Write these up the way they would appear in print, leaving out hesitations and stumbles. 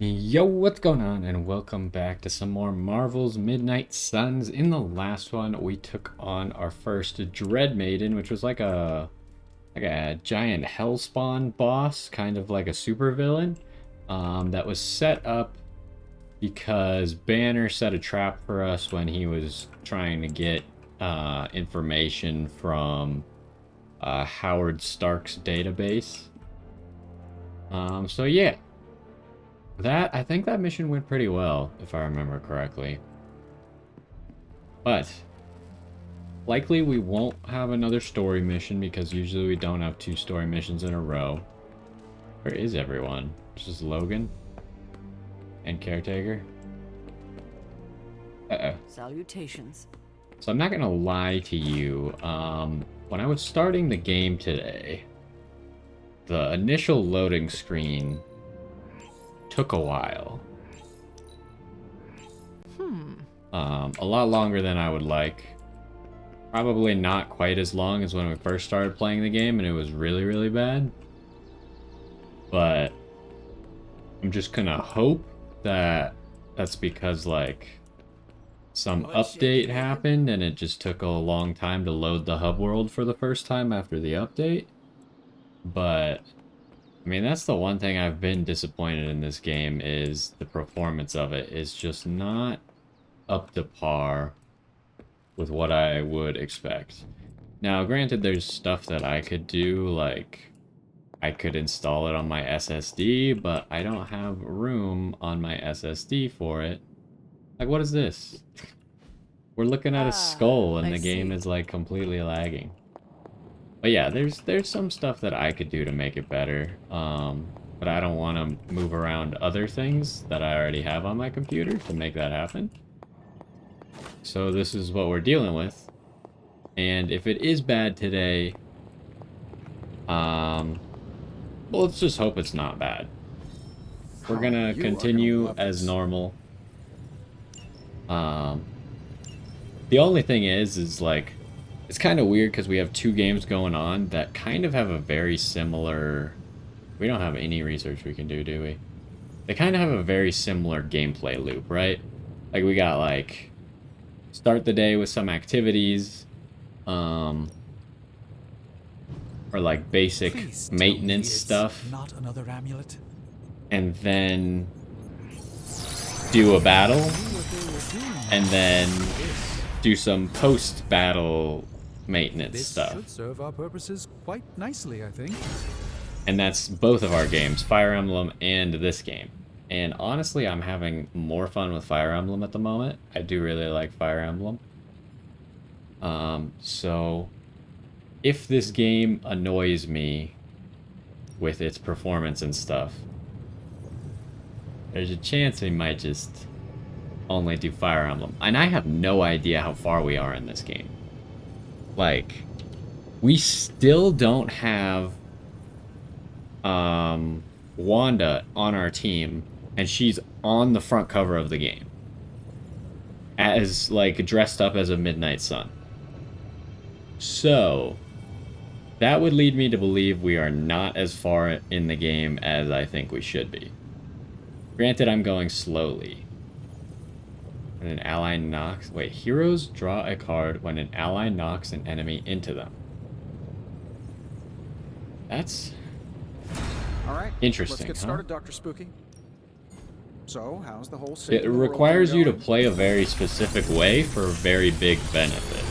Yo, what's going on? And welcome back to some more Marvel's Midnight Suns. In the last one, we took on our first Dread Maiden, which was like a giant hellspawn boss, kind of like a supervillain, that was set up because Banner set a trap for us when he was trying to get information from Howard Stark's database. So yeah. I think that mission went pretty well, if I remember correctly. But likely we won't have another story mission because usually we don't have two story missions in a row. Where is everyone? It's just Logan and Caretaker. Uh-oh. Salutations. So I'm not gonna lie to you. When I was starting the game today, the initial loading screen took a while. A lot longer than I would like. Probably not quite as long as when we first started playing the game and it was really, really bad. But I'm just gonna hope that that's because like some update happened and it just took a long time to load the hub world for the first time after the update. But I mean, that's the one thing I've been disappointed in this game is the performance of it is just not up to par with what I would expect. Now, granted, there's stuff that I could do, like I could install it on my SSD, but I don't have room on my SSD for it. Like, what is this? We're looking at a skull and the game is like completely lagging. But yeah, there's some stuff that I could do to make it better, but I don't want to move around other things that I already have on my computer to make that happen. So this is what we're dealing with, and if it is bad today, well, let's just hope it's not bad. We're gonna continue as normal. The only thing is like, it's kind of weird because we have two games going on that kind of have a very similar... We don't have any research we can do we? They kind of have a very similar gameplay loop, right? Like, we got, like, start the day with some activities, or, like, basic maintenance stuff. Not another amulet. And then do a battle, and then do some post-battle maintenance stuff. This should serve our purposes quite nicely, I think. And that's both of our games, Fire Emblem and this game. And honestly, I'm having more fun with Fire Emblem at the moment. I do really like Fire Emblem. So if this game annoys me with its performance and stuff, there's a chance we might just only do Fire Emblem. And I have no idea how far we are in this game. Like, we still don't have Wanda on our team, and she's on the front cover of the game as, like, dressed up as a Midnight Sun. So that would lead me to believe we are not as far in the game as I think we should be. Granted, I'm going slowly. When an ally knocks... Wait, heroes draw a card when an ally knocks an enemy into them. That's... All right, interesting, let's get started, Dr. Spooky. So, how's the whole It requires you to play a very specific way for a very big benefit.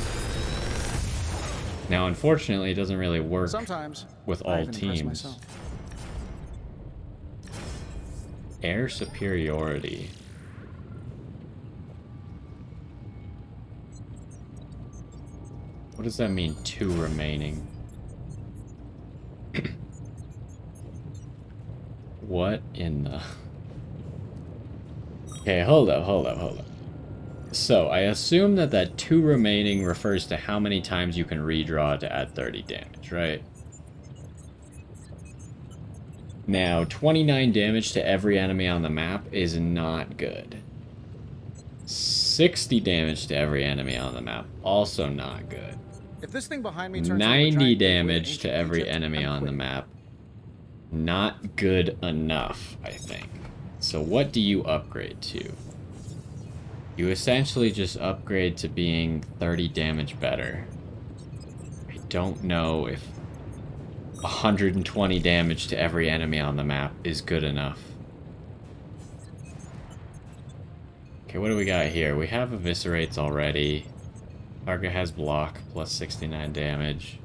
Now, unfortunately, it doesn't really work with all teams. Air superiority. What does that mean, 2 remaining? What in the... Okay, hold up. So, I assume that 2 remaining refers to how many times you can redraw to add 30 damage, right? Now, 29 damage to every enemy on the map is not good. 60 damage to every enemy on the map, also not good. If this thing behind me turns 90 damage to every enemy on the map. Not good enough, I think. So what do you upgrade to? You essentially just upgrade to being 30 damage better. I don't know if 120 damage to every enemy on the map is good enough. Okay, what do we got here? We have eviscerates already. Target has block plus 69 damage.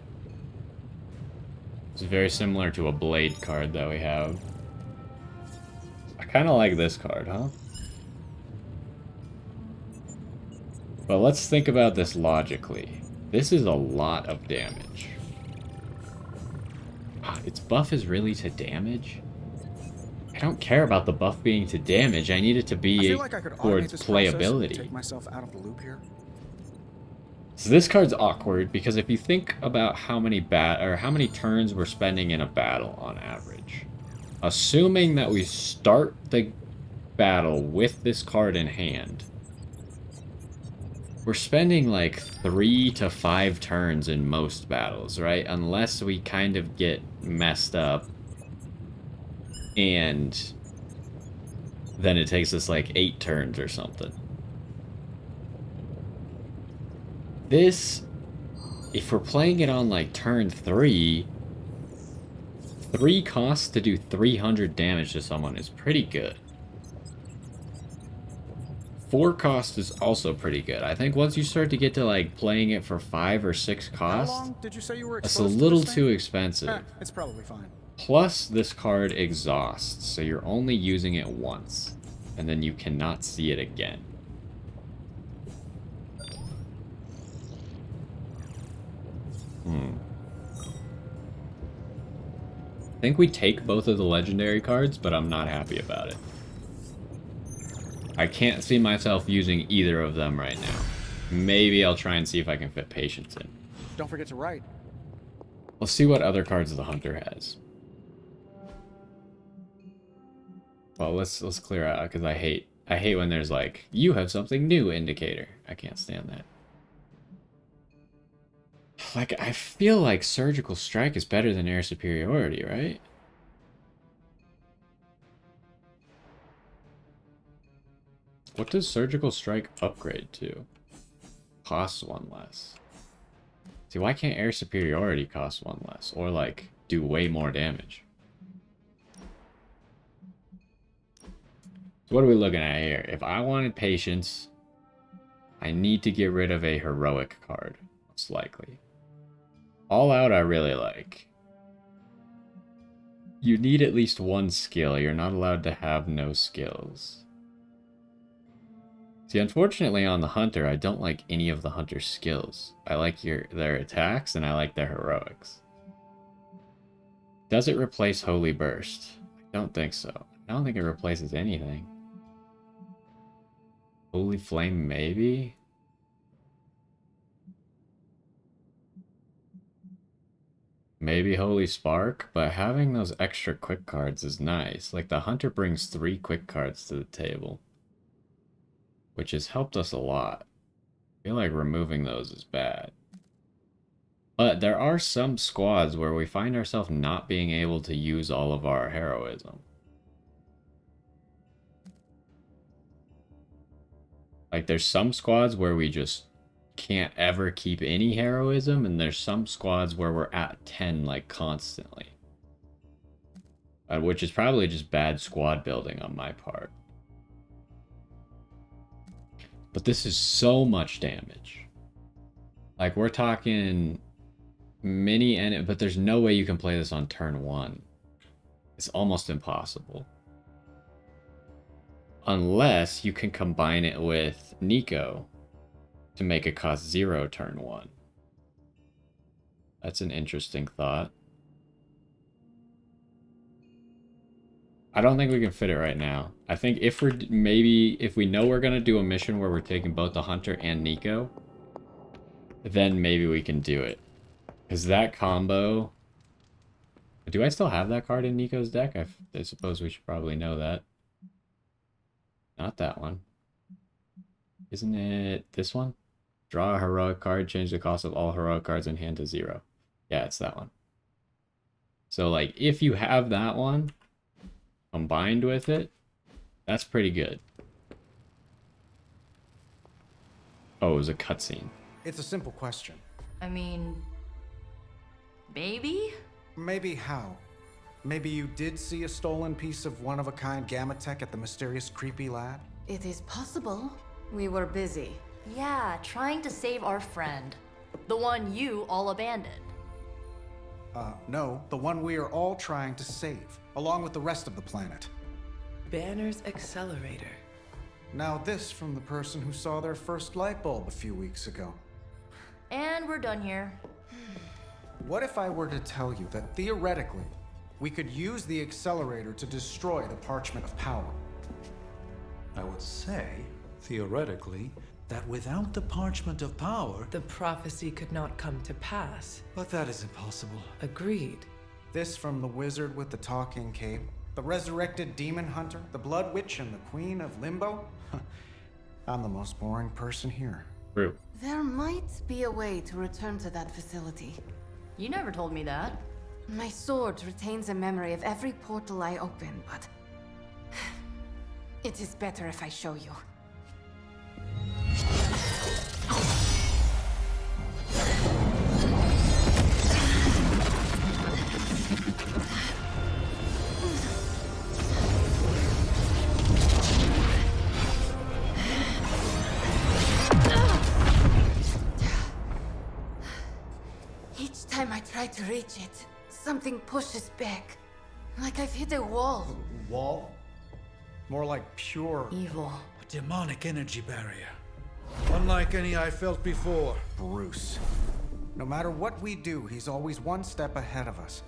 It's very similar to a blade card that we have. I kind of like this card, huh? But let's think about this logically. This is a lot of damage. Its buff is really to damage? I don't care about the buff being to damage. I need it to be towards playability. Take myself out of the loop here. So this card's awkward because if you think about how many turns we're spending in a battle on average, assuming that we start the battle with this card in hand, we're spending like 3 to 5 turns in most battles, right? Unless we kind of get messed up and then it takes us like 8 turns or something. This, if we're playing it on like turn 3, 3 costs to do 300 damage to someone is pretty good. 4 cost is also pretty good. I think once you start to get to like playing it for 5 or 6 cost, How long did you say you were that's a exposed to little this too thing? expensive. It's probably fine. Plus, this card exhausts, so you're only using it once, and then you cannot see it again. I think we take both of the legendary cards, but I'm not happy about it. I can't see myself using either of them right now. Maybe I'll try and see if I can fit patience in. Don't forget to write. Let's see what other cards the hunter has. Well, let's clear out because I hate when there's like, you have something new indicator. I can't stand that. Like, I feel like surgical strike is better than air superiority, right? What does surgical strike upgrade to? Costs 1 less. See, why can't air superiority cost 1 less? Or like, do way more damage? So what are we looking at here? If I wanted patience, I need to get rid of a heroic card, most likely. All out I really like. You need at least 1 skill. You're not allowed to have no skills. See, unfortunately on the hunter, I don't like any of the hunter's skills. I like their attacks and I like their heroics. Does it replace Holy Burst? I don't think so. I don't think it replaces anything. Holy Flame, maybe? Maybe Holy Spark, but having those extra quick cards is nice. Like, the hunter brings 3 quick cards to the table, which has helped us a lot. I feel like removing those is bad. But there are some squads where we find ourselves not being able to use all of our heroism. Like, there's some squads where we just can't ever keep any heroism, and there's some squads where we're at 10, like, constantly. Which is probably just bad squad building on my part. But this is so much damage. Like, we're talking but there's no way you can play this on turn 1. It's almost impossible. Unless you can combine it with Nico to make it cost 0 turn 1. That's an interesting thought. I don't think we can fit it right now. I think if we know we're gonna do a mission where we're taking both the hunter and Nico, then maybe we can do it. Because that combo... Do I still have that card in Nico's deck? I suppose we should probably know that. Not that one. Isn't it this one? Draw a heroic card, change the cost of all heroic cards in hand to 0. Yeah, it's that one. So, like, if you have that one combined with it, That's pretty good. Oh, it was a cutscene. It's a simple question. I mean, maybe? Maybe how? Maybe you did see a stolen piece of one-of-a-kind gamma tech at the mysterious creepy lab? It is possible. We were busy. Yeah, trying to save our friend. The one you all abandoned. No, the one we are all trying to save, along with the rest of the planet. Banner's Accelerator. Now this from the person who saw their first light bulb a few weeks ago. And we're done here. What if I were to tell you that theoretically, we could use the Accelerator to destroy the Parchment of Power? I would say, theoretically, that without the Parchment of Power... The prophecy could not come to pass. But that is impossible. Agreed. This from the wizard with the talking cape, the resurrected demon hunter, the blood witch, and the queen of limbo? I'm the most boring person here. True. There might be a way to return to that facility. You never told me that. My sword retains a memory of every portal I open, but... it is better if I show you. Each time I try to reach it, something pushes back. Like I've hit a wall. Wall? More like pure Evil. A demonic energy barrier. Unlike any I felt before. Bruce. No matter what we do, he's always one step ahead of us.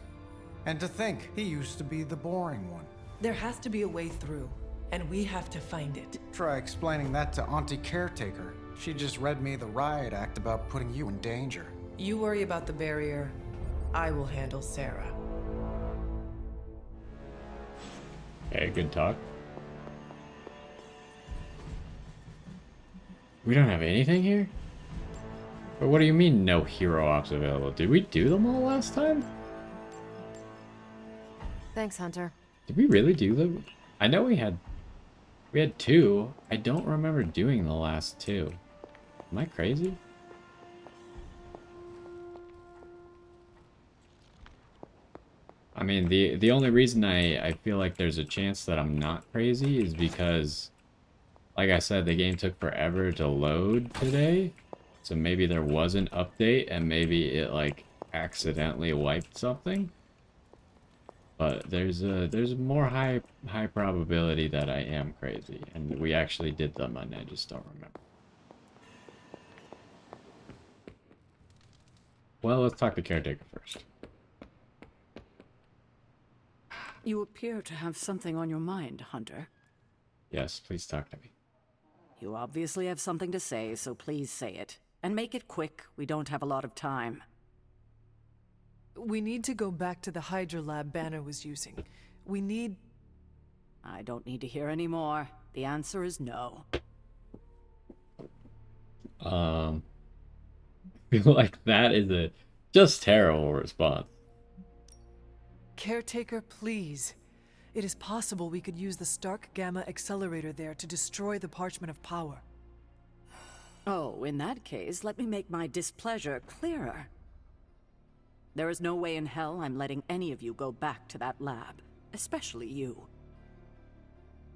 And to think, he used to be the boring one. There has to be a way through, and we have to find it. Try explaining that to Auntie Caretaker. She just read me the riot act about putting you in danger. You worry about the barrier. I will handle Sarah. Okay, good talk. We don't have anything here? But what do you mean no hero ops available? Did we do them all last time? Thanks, Hunter. Did we really do them? I know we had two. I don't remember doing the last two. Am I crazy? I mean, the only reason I feel like there's a chance that I'm not crazy is because, like I said, the game took forever to load today. So maybe there was an update and maybe it like accidentally wiped something. But there's more high probability that I am crazy and we actually did them and I just don't remember. Well, let's talk to Caretaker first. You appear to have something on your mind, Hunter. Yes, please talk to me. You obviously have something to say, so please say it. And make it quick. We don't have a lot of time. We need to go back to the Hydra lab Banner was using. We need... I don't need to hear any more. The answer is no. I feel like that is a just terrible response. Caretaker, please. It is possible we could use the Stark Gamma Accelerator there to destroy the Parchment of Power. Oh, in that case, let me make my displeasure clearer. There is no way in hell I'm letting any of you go back to that lab, especially you.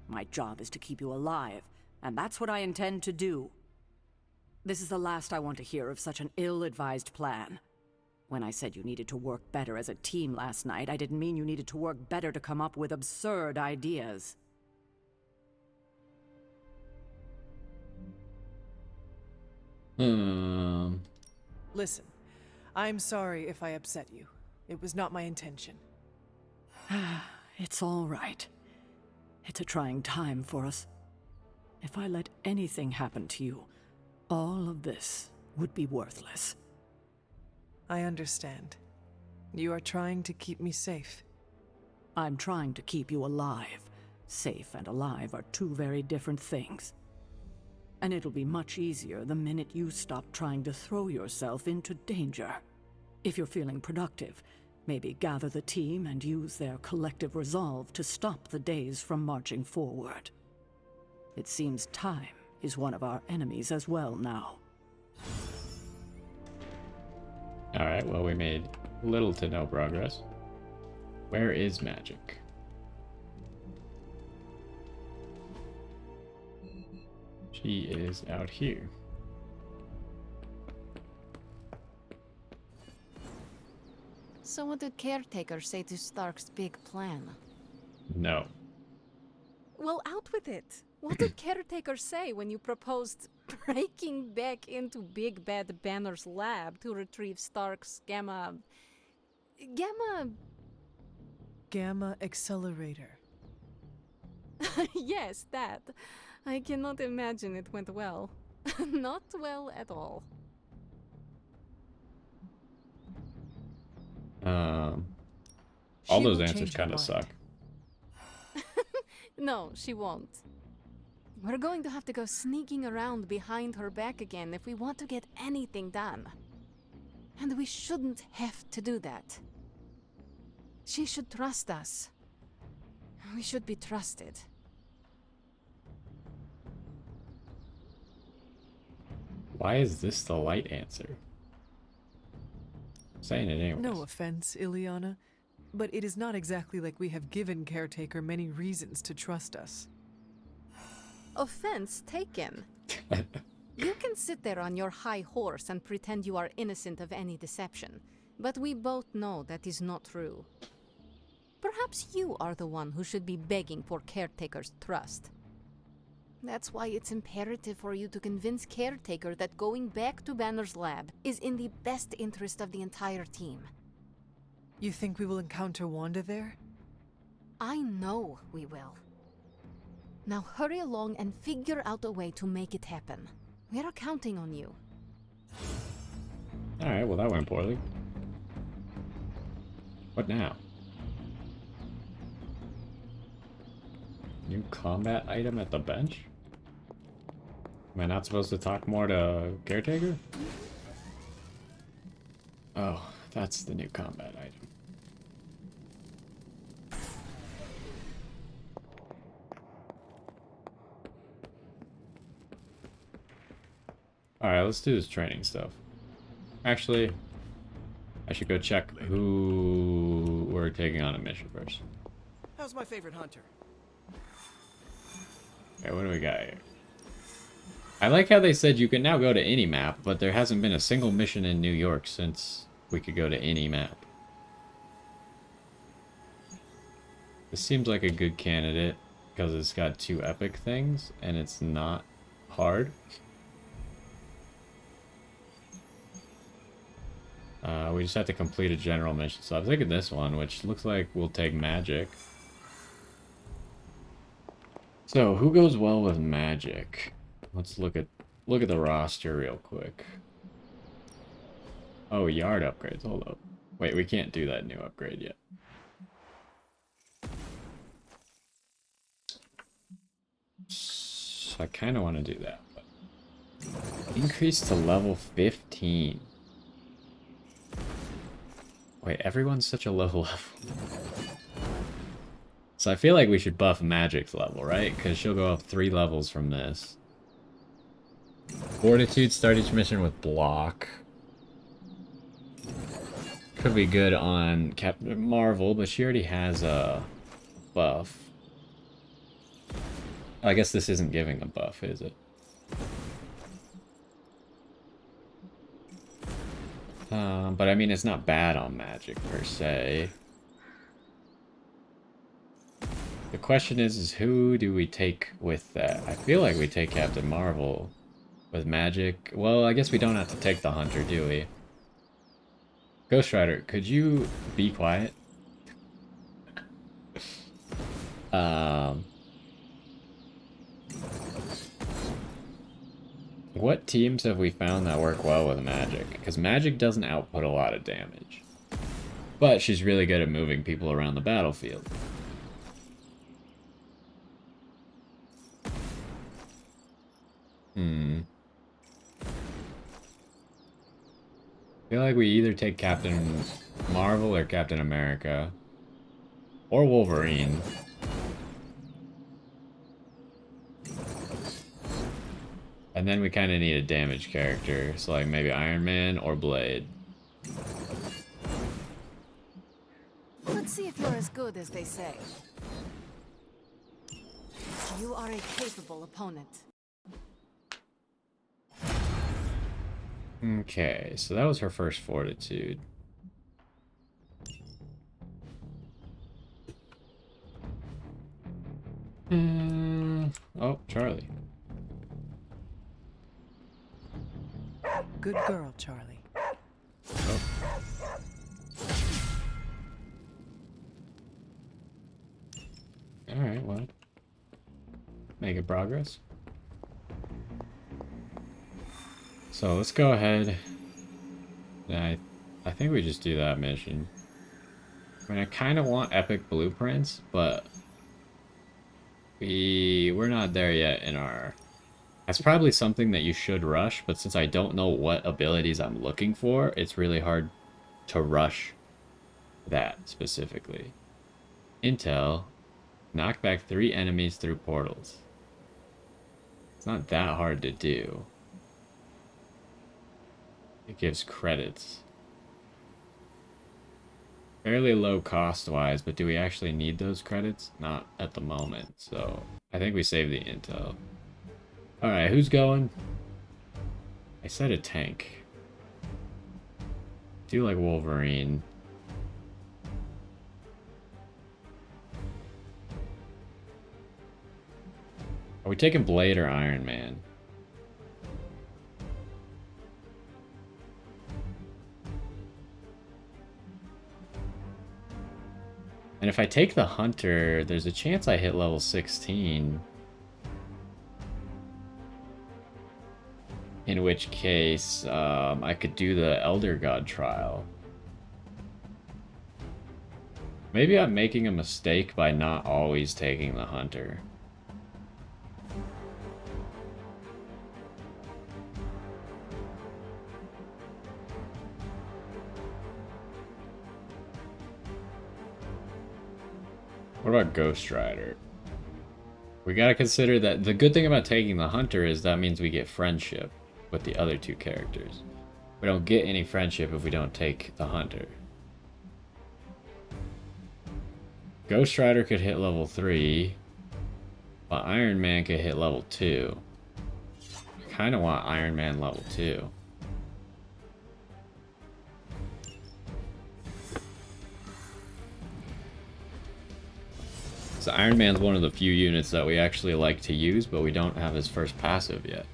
My job is to keep you alive, and that's what I intend to do. This is the last I want to hear of such an ill-advised plan. When I said you needed to work better as a team last night, I didn't mean you needed to work better to come up with absurd ideas. Listen, I'm sorry if I upset you. It was not my intention. It's all right. It's a trying time for us. If I let anything happen to you, all of this would be worthless. I understand. You are trying to keep me safe. I'm trying to keep you alive. Safe and alive are two very different things. And it'll be much easier the minute you stop trying to throw yourself into danger. If you're feeling productive, maybe gather the team and use their collective resolve to stop the days from marching forward. It seems time is one of our enemies as well now. Alright, well, we made little to no progress. Where is magic? She is out here. So what did Caretaker say to Stark's big plan? No. Well, out with it. What did Caretaker say when you proposed breaking back into Big Bad Banner's lab to retrieve Stark's Gamma Accelerator. Yes, that. I cannot imagine it went well. Not well at all. All She those will answers change her kind of mind. suck. No, she won't. We're going to have to go sneaking around behind her back again if we want to get anything done. And we shouldn't have to do that. She should trust us. We should be trusted. Why is this the light answer? I'm saying it anyways. No offense, Ileana, but it is not exactly like we have given Caretaker many reasons to trust us. Offense taken. You can sit there on your high horse and pretend you are innocent of any deception, but we both know that is not true. Perhaps you are the one who should be begging for Caretaker's trust. That's why it's imperative for you to convince Caretaker that going back to Banner's lab is in the best interest of the entire team. You think we will encounter Wanda there? I know we will. Now hurry along and figure out a way to make it happen. We are counting on you. Alright, well that went poorly. What now? New combat item at the bench? Am I not supposed to talk more to Caretaker? Oh, that's the new combat item. Alright, let's do this training stuff. Actually, I should go check who we're taking on a mission first. How's my favorite hunter? Okay, what do we got here? I like how they said you can now go to any map, but there hasn't been a single mission in New York since we could go to any map. This seems like a good candidate because it's got 2 epic things and it's not hard. We just have to complete a general mission. So I'm thinking this one, which looks like we'll take magic. So who goes well with magic? Let's look at the roster real quick. Oh, yard upgrades. Hold up. Wait, we can't do that new upgrade yet. So I kind of want to do that. But increase to level 15. Wait, everyone's such a low level. So I feel like we should buff Magic's level, right? Because she'll go up 3 levels from this. Fortitude, start each mission with block. Could be good on Captain Marvel, but she already has a buff. I guess this isn't giving a buff, is it? But I mean, it's not bad on magic per se. The question is who do we take with that? I feel like we take Captain Marvel with magic. Well, I guess we don't have to take the Hunter, do we? Ghost Rider, could you be quiet? What teams have we found that work well with magic? Because magic doesn't output a lot of damage. But she's really good at moving people around the battlefield. I feel like we either take Captain Marvel or Captain America. Or Wolverine. And then we kind of need a damage character, so like maybe Iron Man or Blade. Let's see if you're as good as they say. You are a capable opponent. Okay, so that was her first fortitude. Oh, Charlie. Good girl, Charlie. Oh. Alright, well. Making progress. So let's go ahead. I think we just do that mission. I mean, I kind of want epic blueprints, but we're not there yet in our... That's probably something that you should rush, but since I don't know what abilities I'm looking for, it's really hard to rush that specifically. Intel, knock back 3 enemies through portals. It's not that hard to do. It gives credits. Fairly low cost-wise, but do we actually need those credits? Not at the moment, so I think we save the intel. Alright, who's going? I said a tank. Do like Wolverine. Are we taking Blade or Iron Man? And if I take the Hunter, there's a chance I hit level 16. In which case, I could do the Elder God trial. Maybe I'm making a mistake by not always taking the Hunter. What about Ghost Rider? We gotta consider that the good thing about taking the Hunter is that means we get friendship with the other 2 characters. We don't get any friendship if we don't take the Hunter. Ghost Rider could hit level 3, but Iron Man could hit level 2. I kinda want Iron Man level 2. So Iron Man's one of the few units that we actually like to use, but we don't have his first passive yet.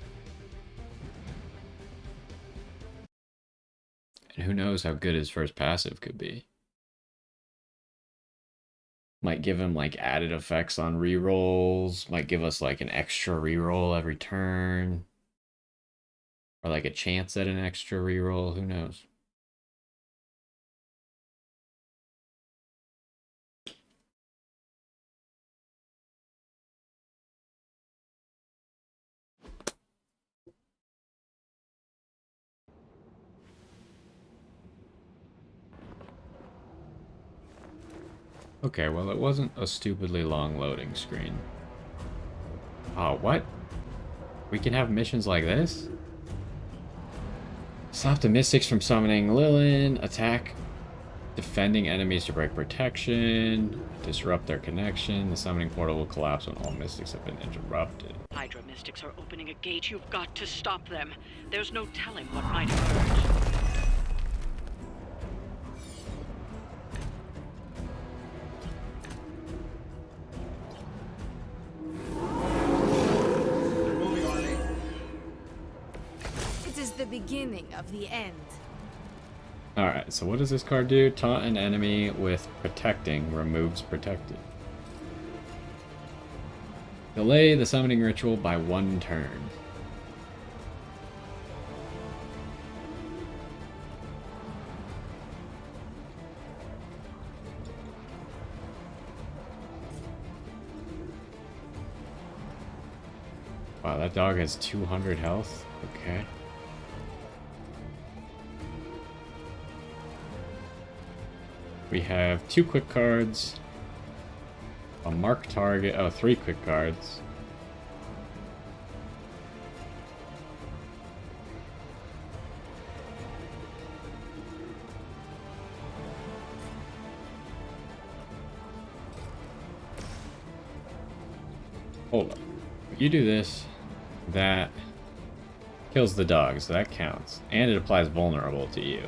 And who knows how good his first passive could be. Might give him like added effects on rerolls, might give us like an extra reroll every turn. Or like a chance at an extra reroll, who knows. Okay, well, it wasn't a stupidly long loading screen. Oh, what? We can have missions like this? Stop the Mystics from summoning Lilith. Attack defending enemies to break protection. Disrupt their connection. The summoning portal will collapse when all Mystics have been interrupted. Hydra Mystics are opening a gate. You've got to stop them. There's no telling what might emerge. The beginning of the end. Alright, so what does this card do? Taunt an enemy with protecting, removes protected. Delay the summoning ritual by 1 turn. Wow, that dog has 200 health? Okay. We have 2 quick cards, a mark target, 3 quick cards. Hold up. If you do this, that kills the dog, so that counts. And it applies vulnerable to you.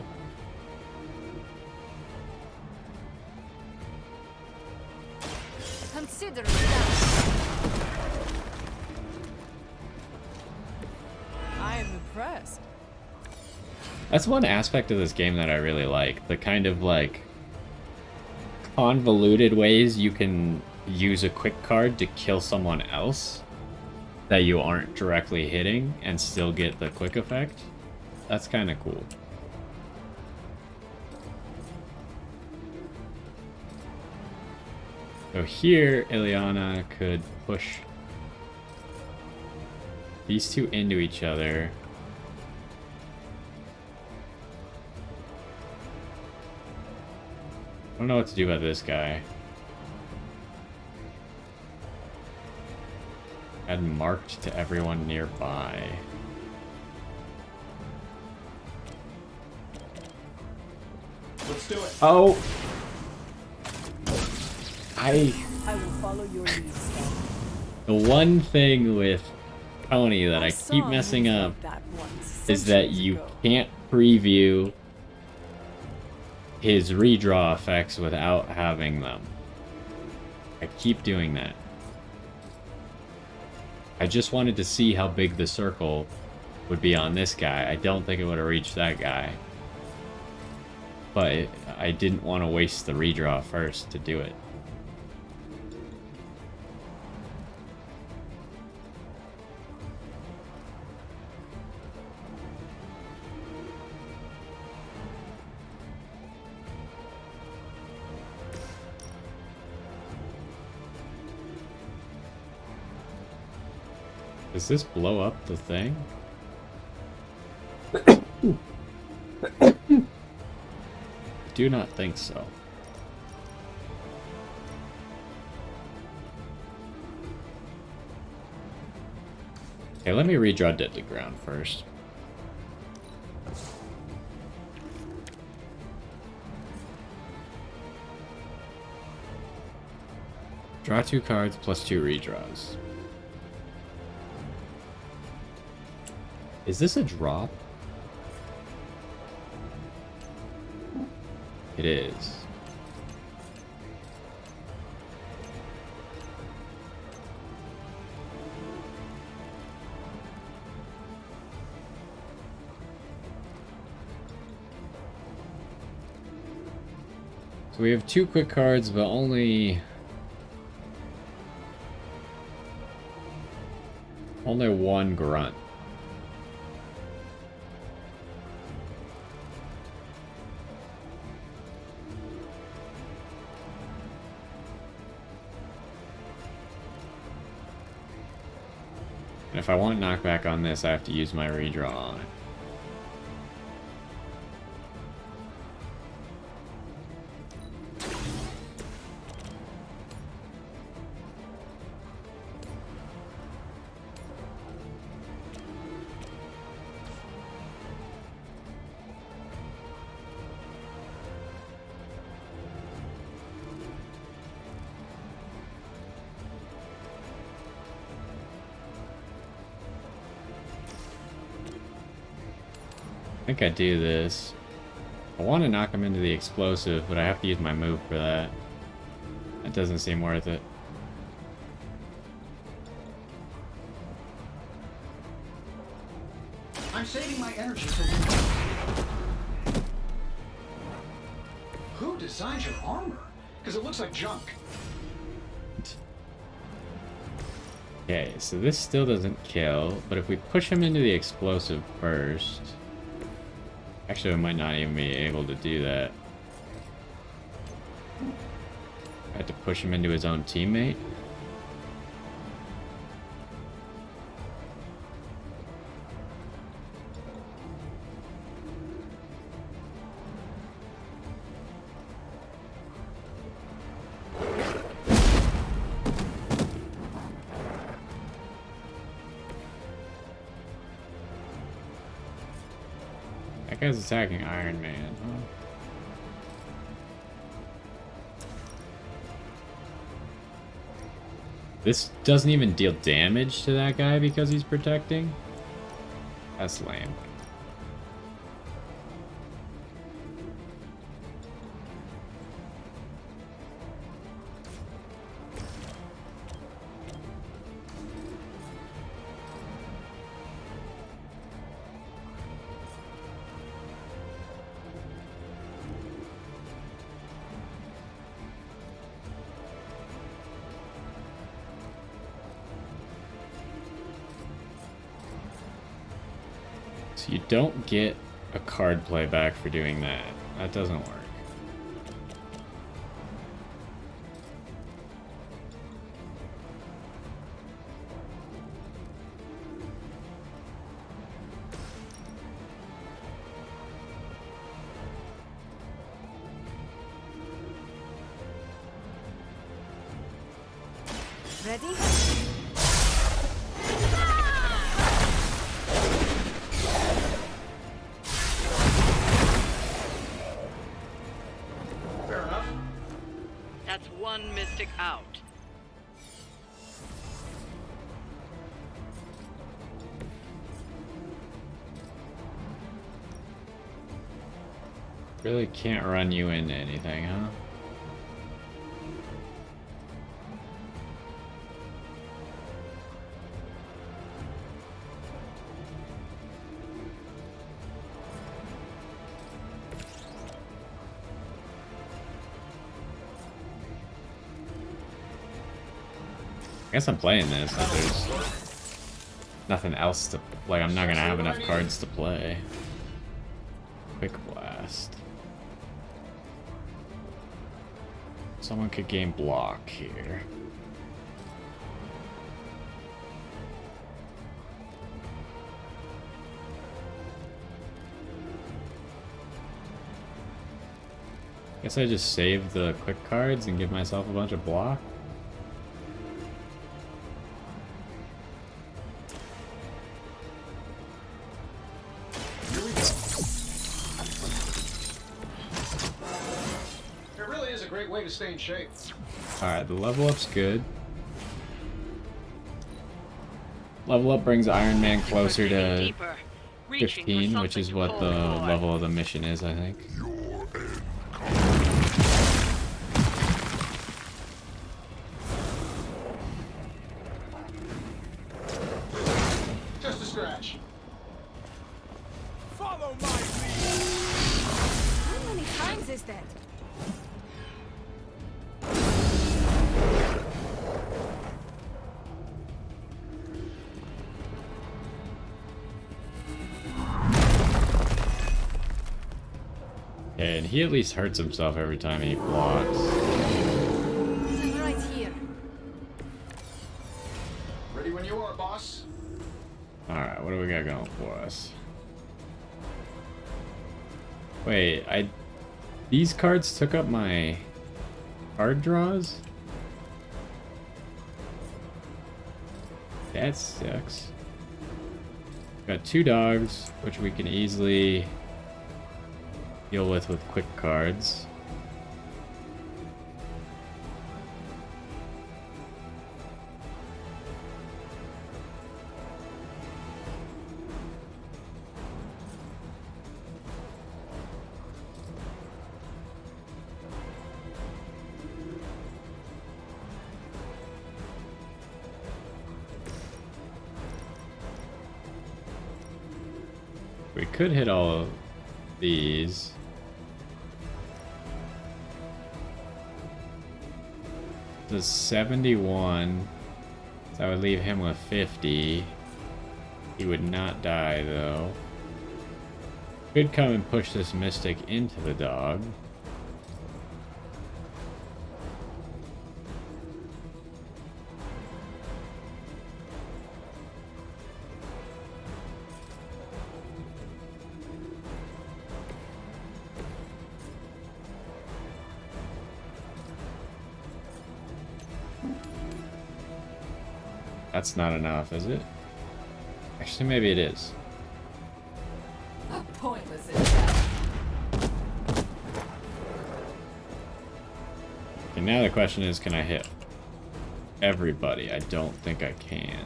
Consider it done. I am impressed. That's one aspect of this game that I really like. The kind of like convoluted ways you can use a quick card to kill someone else that you aren't directly hitting and still get the quick effect. That's kind of cool. So here, Ileana could push these two into each other. I don't know what to do about this guy. Add marked to everyone nearby. Let's do it. Oh! I will follow your lead, Stan. The one thing with Tony that I saw keep messing moves up like that once, is that centuries you ago. can't preview his redraw effects without having them. I keep doing that. I just wanted to see how big the circle would be on this guy. I don't think it would have reached that guy. But I didn't want to waste the redraw first to do it. Does this blow up the thing? Do not think so. Okay, let me redraw Deadly Ground first. Draw 2 cards plus 2 redraws. Is this a drop? It is. So we have 2 quick cards, but only one grunt. And if I want knockback on this, I have to use my redraw on it. I think I do this. I want to knock him into the explosive, but I have to use my move for that. That doesn't seem worth it. I'm saving my energy for Limbo. Who designed your armor? Because it looks like junk. Okay, so this still doesn't kill, but if we push him into the explosive first... Actually, we might not even be able to do that. I had to push him into his own teammate. That guy's attacking Iron Man, huh? This doesn't even deal damage to that guy because he's protecting? That's lame. So you don't get a card play back for doing that. That doesn't work. Ready? Fair enough. That's one mystic out. Really can't run you into anything, huh? I guess I'm playing this, but there's nothing else to... Like, I'm not gonna have enough cards to play. Quick Blast. Someone could gain block here. Guess I just save the quick cards and give myself a bunch of block. Way to stay in shape. Alright, the level up's good. Level up brings Iron Man closer to 15, which is what the level of the mission is, I think. Just a scratch. Follow my lead. How many times is that? And he at least hurts himself every time he blocks. I'm right here. Ready when you are, boss. Alright, what do we got going for us? Wait, these cards took up my card draws? That sucks. Got 2 dogs, which we can easily deal with quick cards. We could hit all of these. Does 71, so I would leave him with 50. He would not die though. Could come and push this mystic into the dog. That's not enough, is it? Actually, maybe it is. A pointless attack. And now the question is, can I hit? everybody. I don't think I can.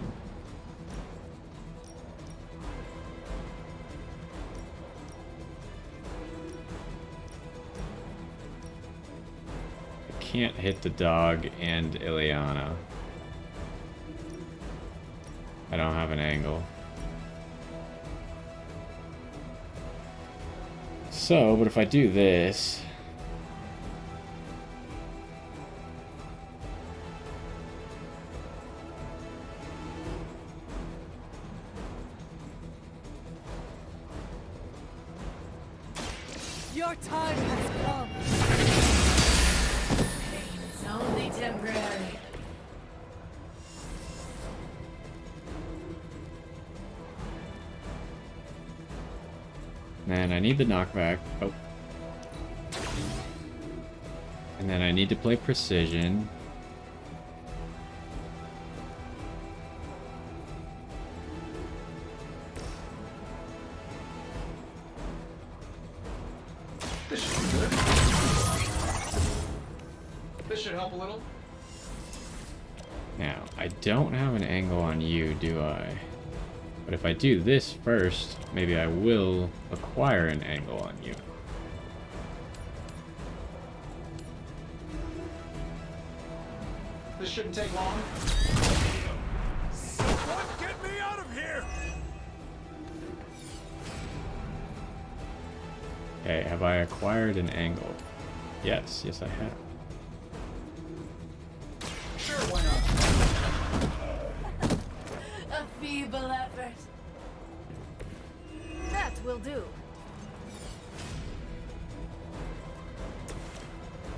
I can't hit the dog and Ileana. I don't have an angle. So, but if I do this... Your time has come. It's only temporary. Man, I need the knockback. Oh. And then I need to play precision. This should be good. This should help a little. Now, I don't have an angle on you, do I? But if I do this first, maybe I will acquire an angle on you. This shouldn't take long. What? Get me out of here! Okay, have I acquired an angle? Yes, yes I have. Sure, why not? A feeble effort. That will do.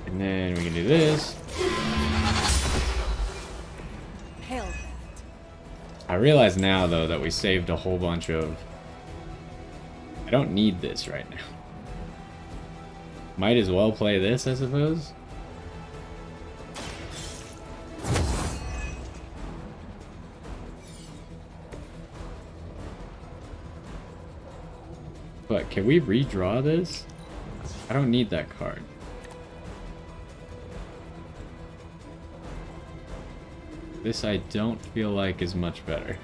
And then we can do this. Hail that. I realize now, though, that we saved a whole bunch of... I don't need this right now. Might as well play this, I suppose. But can we redraw this? I don't need that card. This I don't feel like is much better.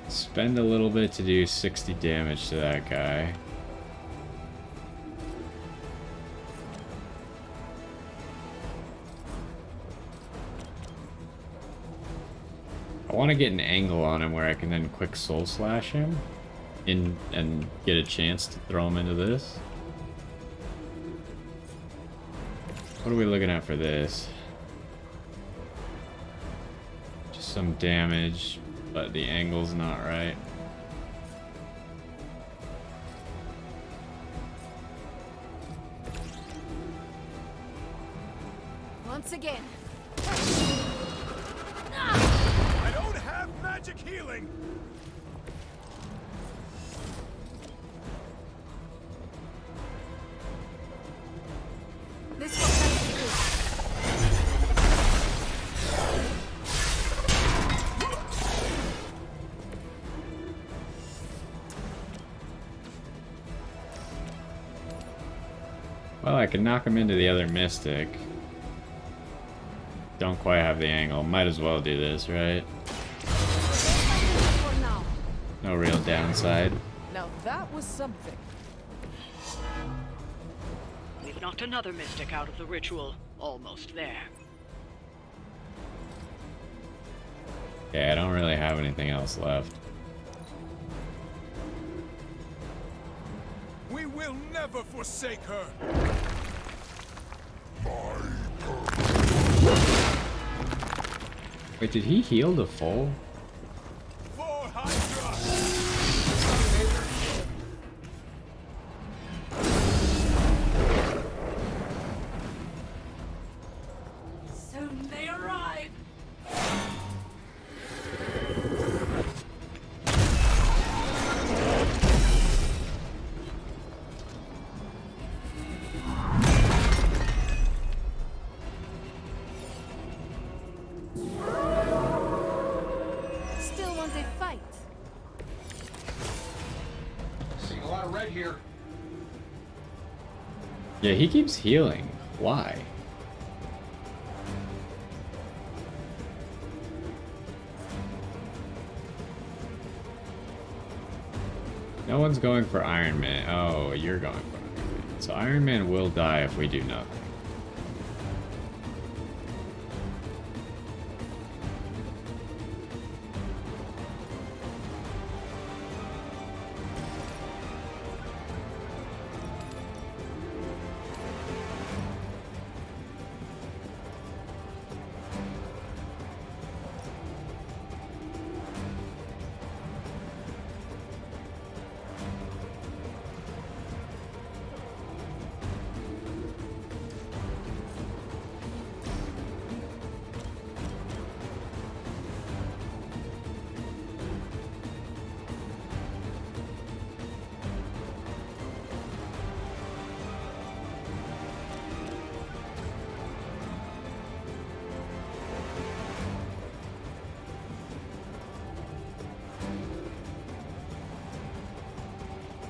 Spend a little bit to do 60 damage to that guy. I want to get an angle on him where I can then quick soul slash him and get a chance to throw him into this. What are we looking at for this? Just some damage, but the angle's not right. Once again. I don't have magic healing! This will help you. Well, I can knock him into the other mystic. Don't quite have the angle. Might as well do this, right? For now. No real downside. Now that was something. We've knocked another mystic out of the ritual. Almost there. Okay, I don't really have anything else left. We will never forsake her! Wait, did he heal the full? For Hydra! Soon they arrive. Still want a fight. Seeing a lot of red here. Yeah, he keeps healing. Why? No one's going for Iron Man. Oh, you're going for Iron Man. So Iron Man will die if we do nothing.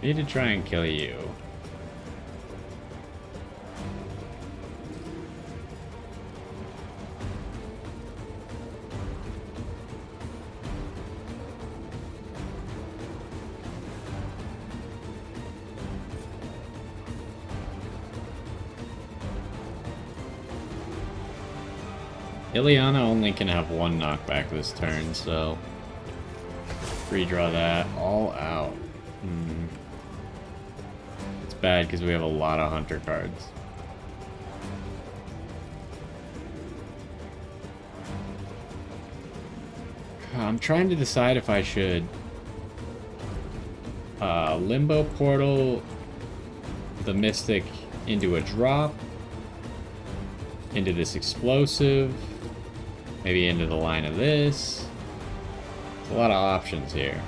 Need to try and kill you. Ileana only can have one knockback this turn, so redraw that all out. It's bad because we have a lot of hunter cards. I'm trying to decide if I should limbo portal the Mystic into a drop, into this explosive, maybe into the line of this. There's a lot of options here.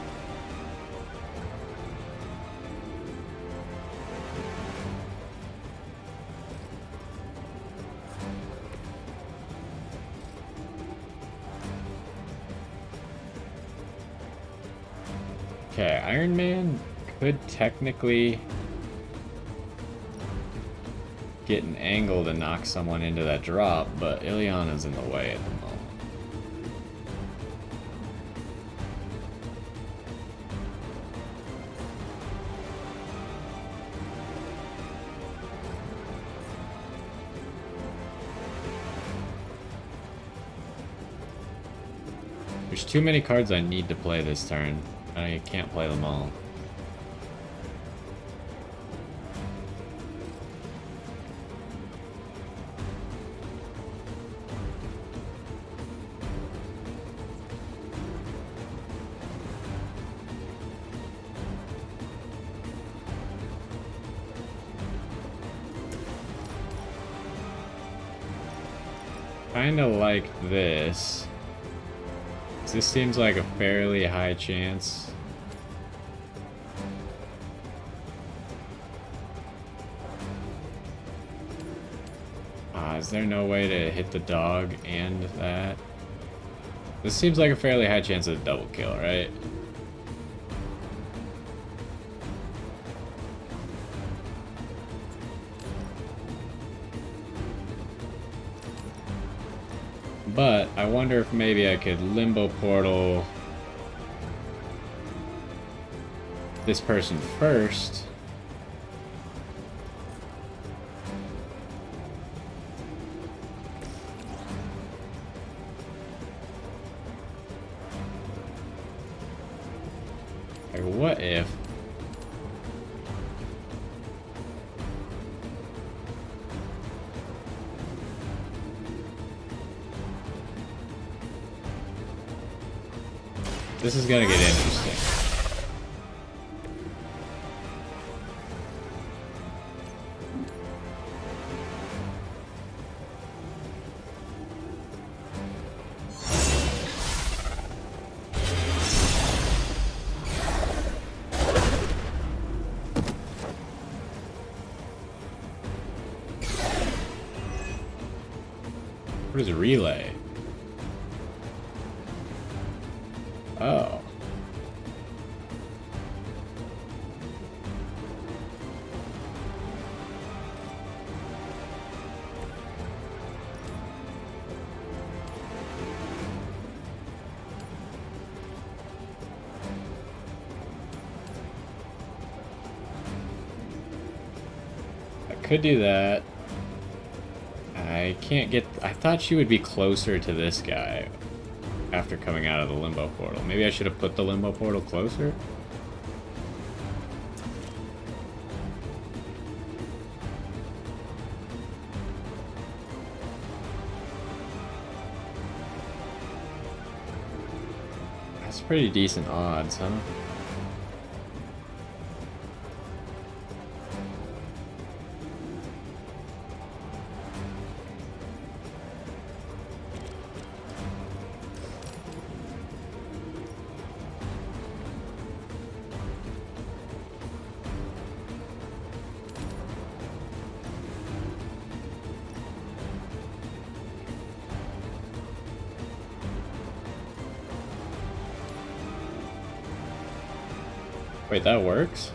Okay, Iron Man could technically get an angle to knock someone into that drop, but Ileana's in the way at the moment. There's too many cards I need to play this turn. I can't play them all. Kinda like this. This seems like a fairly high chance. Is there no way to hit the dog and that? This seems like a fairly high chance of a double kill, right? But I wonder if maybe I could limbo portal this person first. Like, what if? This is gonna get interesting. What is a relay? Oh. could do that. I can't get... I thought she would be closer to this guy after coming out of the limbo portal. Maybe I should have put the limbo portal closer? That's pretty decent odds, huh? Wait, that works?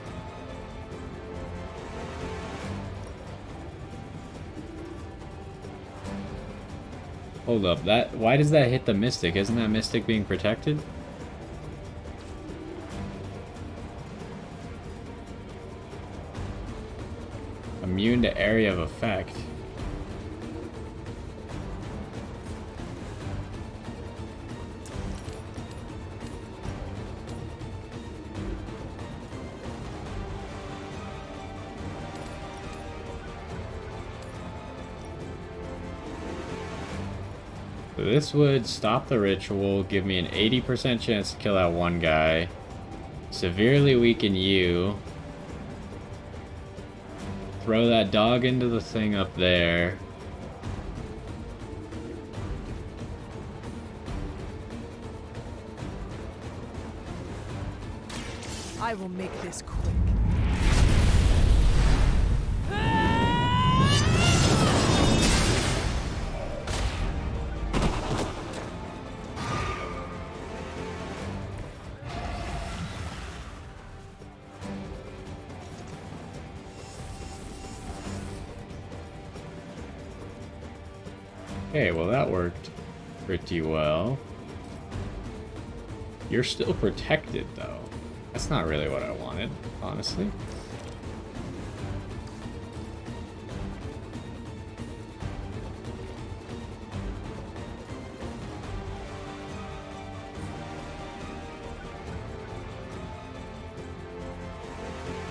Hold up, that... Why does that hit the Mystic? Isn't that Mystic being protected? Immune to area of effect. So this would stop the ritual, give me an 80% chance to kill that one guy, severely weaken you, throw that dog into the thing up there. I will make this quick. Okay, well that worked pretty well. You're still protected though. That's not really what I wanted, honestly.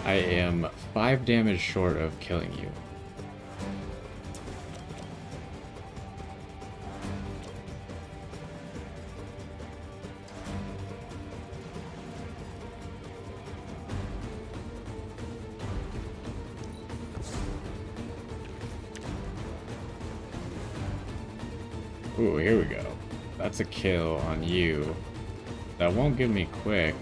I am 5 damage short of killing you. Ooh, here we go. That's a kill on you. That won't give me quick.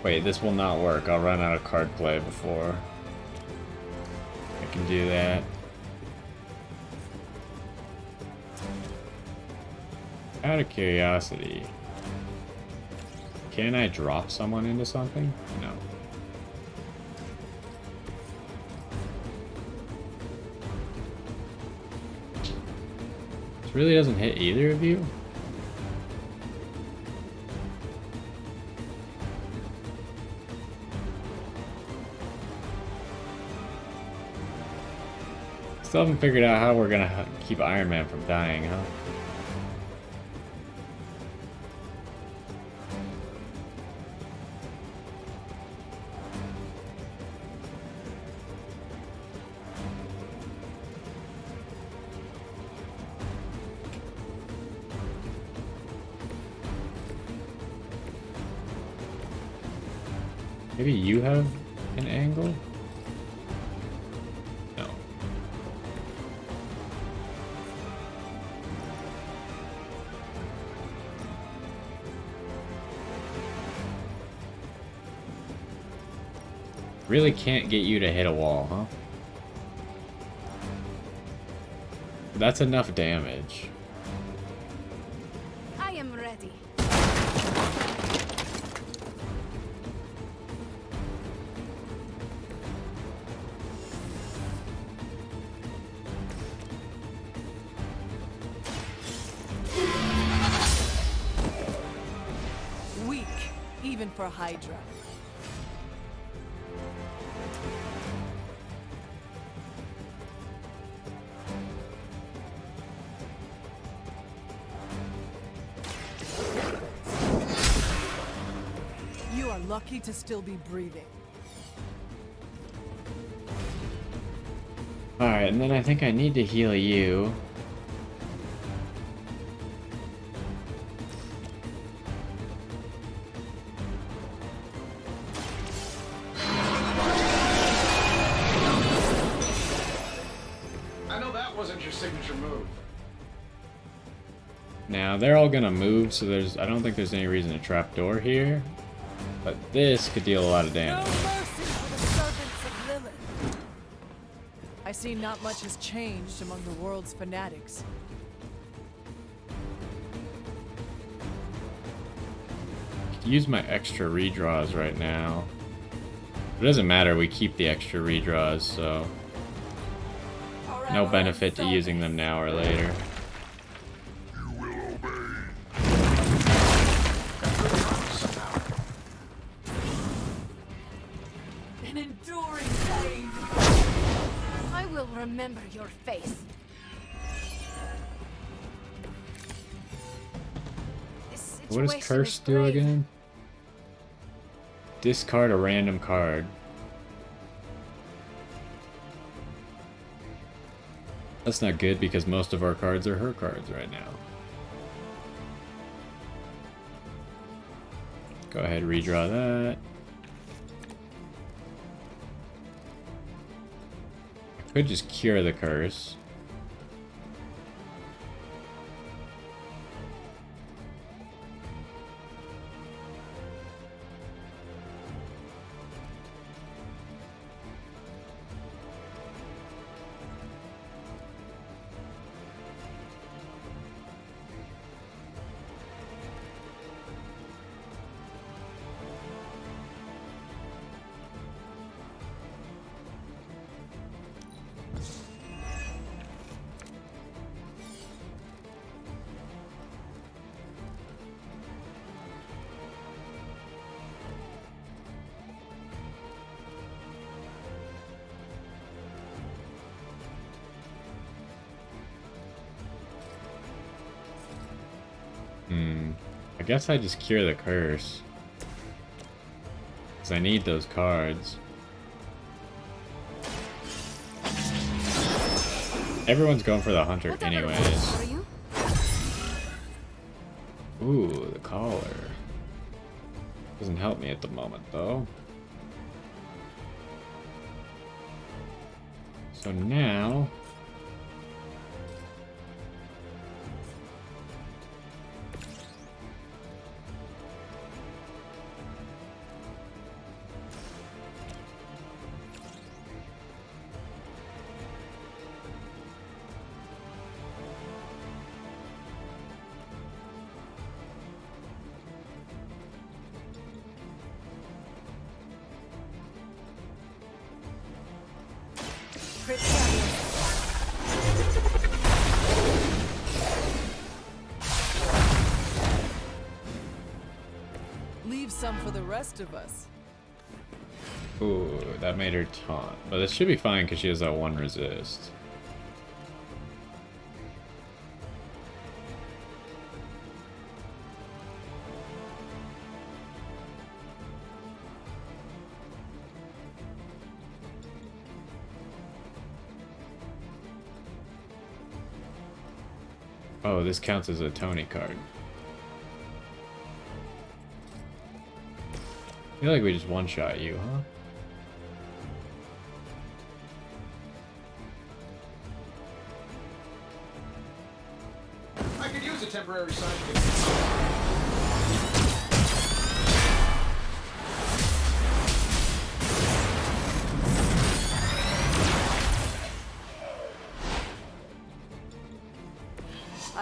Wait, this will not work. I'll run out of card play before I can do that. Out of curiosity, can I drop someone into something? No. This really doesn't hit either of you? Still haven't figured out how we're gonna keep Iron Man from dying, huh? Maybe you have an angle? No. Really can't get you to hit a wall, huh? That's enough damage. I am ready. Weak, even for Hydra. You are lucky to still be breathing. Alright, and then I think I need to heal you. I know that wasn't your signature move. Now, they're all gonna move, so I don't think there's any reason to trapdoor here. But this could deal a lot of No damage. mercy for the servants of Lilith. I see not much has changed among the world's fanatics. Use my extra redraws right now. It doesn't matter, we keep the extra redraws, so no benefit to using them now or later. An enduring pain. I will remember your face. This What does situation Curse is do grave. again? Discard a random card. That's not good because most of our cards are her cards right now. Go ahead, redraw that. I could just cure the curse. I guess I just cure the curse. Because I need those cards. Everyone's going for the hunter Whatever anyways. works for you. Ooh, the collar. Doesn't help me at the moment though. So now... Leave some for the rest of us. Ooh, that made her taunt. But this should be fine because she has that one resist. Oh, this counts as a Tony card. I feel like we just one-shot you, huh? I could use a temporary sidekick.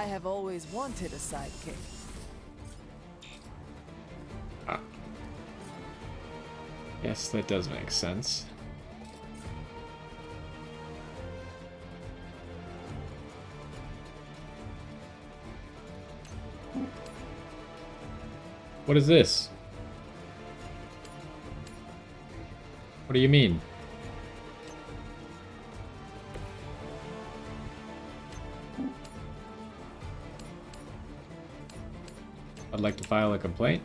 I have always wanted a sidekick. Ah. Yes, that does make sense. What is this? What do you mean? I'd like to file a complaint.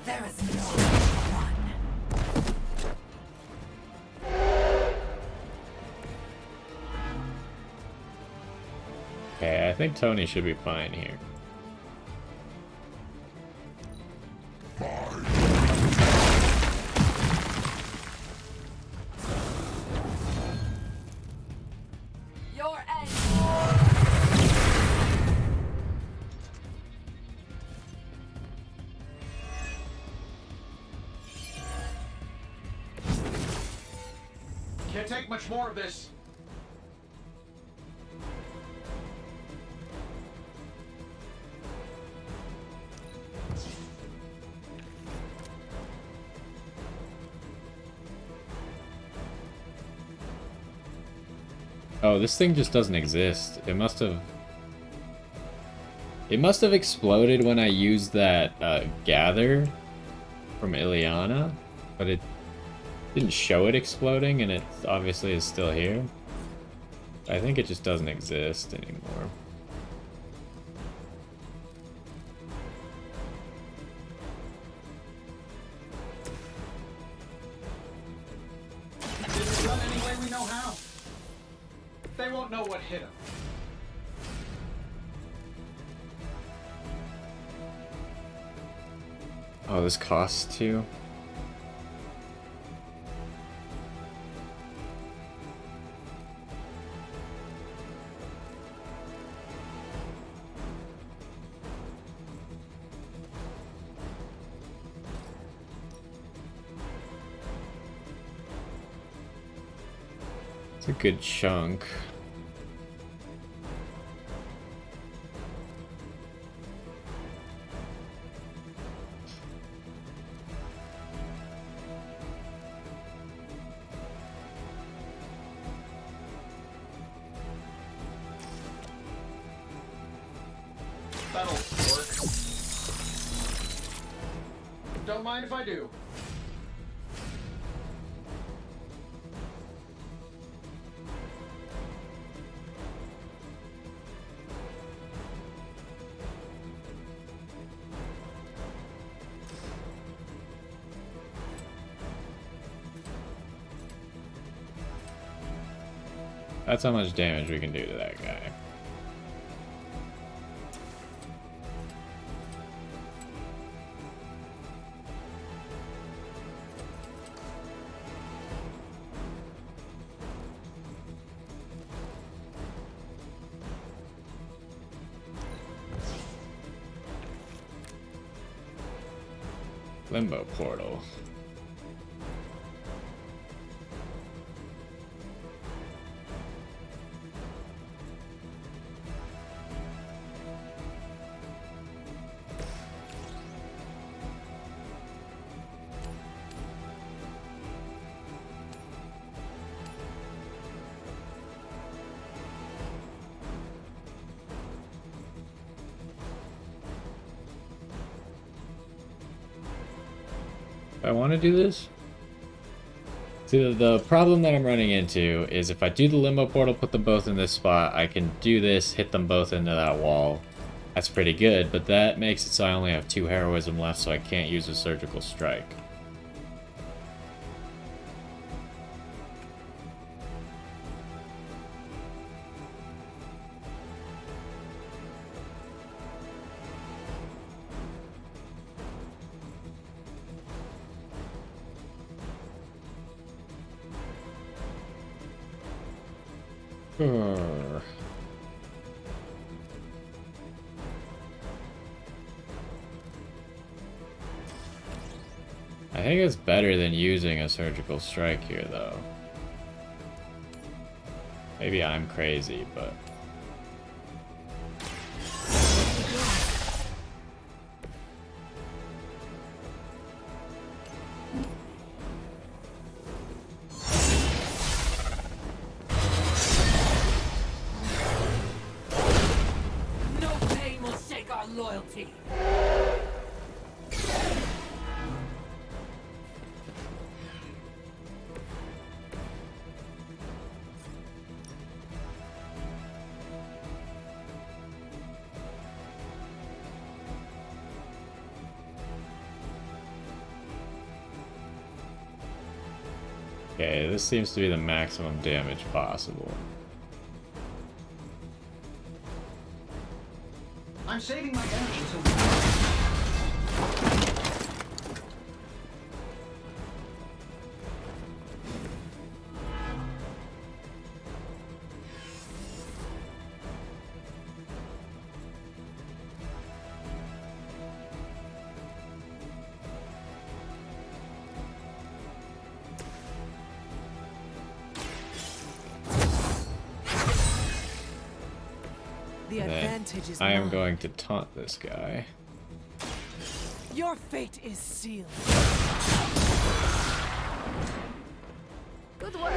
There is no one. Okay, I think Tony should be fine here. Your end. Can't take much more of this. Oh, this thing just doesn't exist. It must have exploded when I used that gather from Ileana, but it didn't show it exploding, and it obviously is still here. I think it just doesn't exist anymore. Just run any way we know how. They won't know what hit them. Oh, this costs too. It's a good chunk. That'll work. Don't mind if I do. That's how much damage we can do to that guy. Limbo portal. I want to do this. See, the problem that I'm running into is if I do the limbo portal, put them both in this spot, I can do this, hit them both into that wall. That's pretty good, but that makes it so I only have 2 heroism left, so I can't use a surgical strike. Grr. I think it's better than using a surgical strike here, though. Maybe I'm crazy, but... No pain will shake our loyalty. Okay, this seems to be the maximum damage possible. I'm saving my energy till The And then advantage is I am mine. going to taunt this guy. Your fate is sealed. Good work.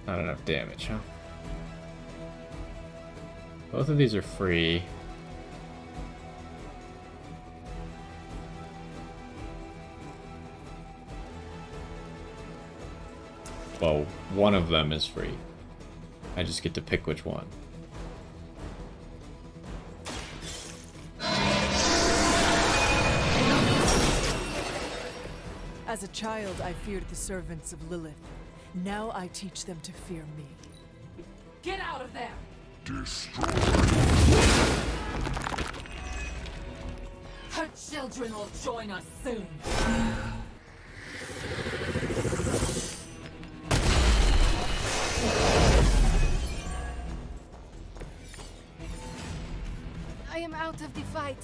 Not enough damage, huh? Both of these are free. Well, one of them is free. I just get to pick which one. As a child, I feared the servants of Lilith. Now I teach them to fear me. Get out of there! Her children will join us soon. I am out of the fight.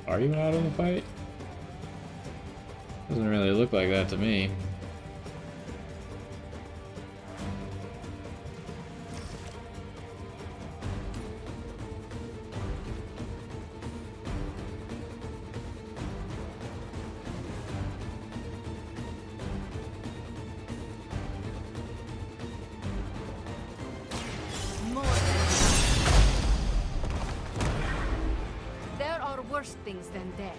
Are you out of the fight? Doesn't really look like that to me. More. There are worse things than death,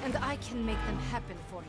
and I can make them happen for you.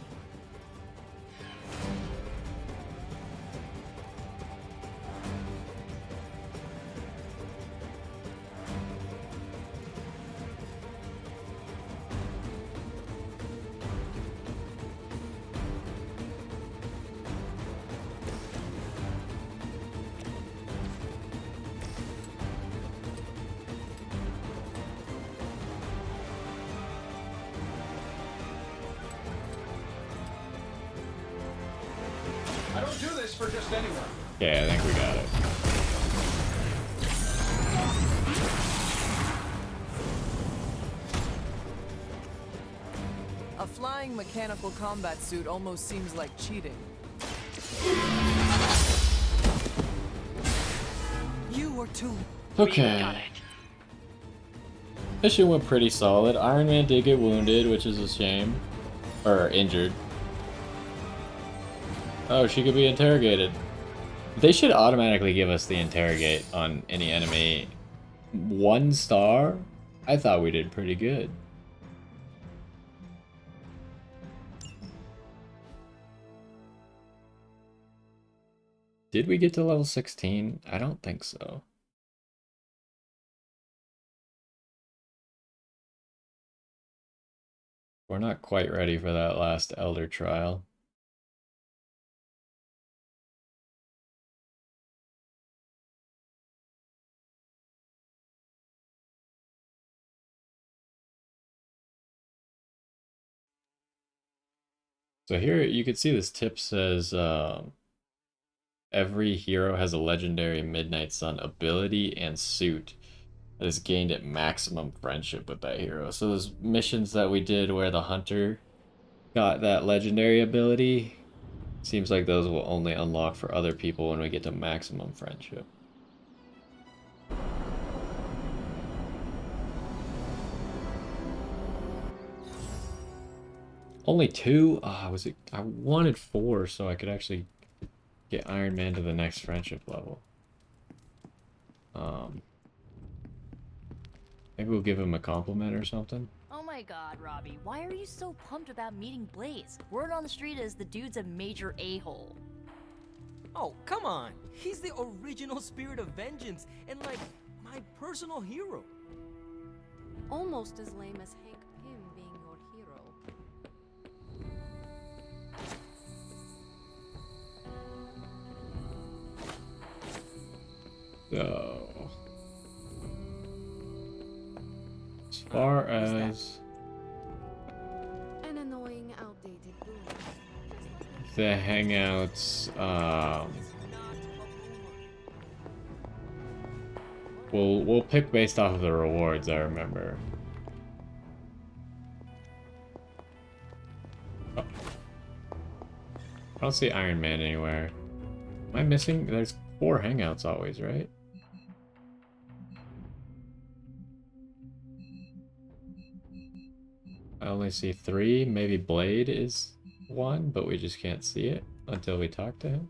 I don't do this for just anyone. Okay, I think we got it. A flying mechanical combat suit almost seems like cheating. You were too. Okay. Mission went pretty solid. Iron Man did get wounded, which is a shame. Or injured. Oh, she could be interrogated. They should automatically give us the interrogate on any enemy. 1 star? I thought we did pretty good. Did we get to level 16? I don't think so. We're not quite ready for that last Elder trial. So here you can see this tip says every hero has a legendary Midnight Sun ability and suit that is gained at maximum friendship with that hero. So those missions that we did where the hunter got that legendary ability, seems like those will only unlock for other people when we get to maximum friendship. Only 2? I wanted 4 so I could actually get Iron Man to the next friendship level. Maybe we'll give him a compliment or something. Oh my god, Robbie, why are you so pumped about meeting Blaze? Word on the street is the dude's a major a-hole. Oh, come on. He's the original spirit of vengeance and, like, my personal hero. Almost as lame as Hank Pym being your hero. So, as far as An annoying, outdated boomer. the hangouts, we'll pick based off of the rewards, I remember. Oh. I don't see Iron Man anywhere. Am I missing? There's 4 hangouts always, right? I only see 3. Maybe Blade is 1, but we just can't see it until we talk to him.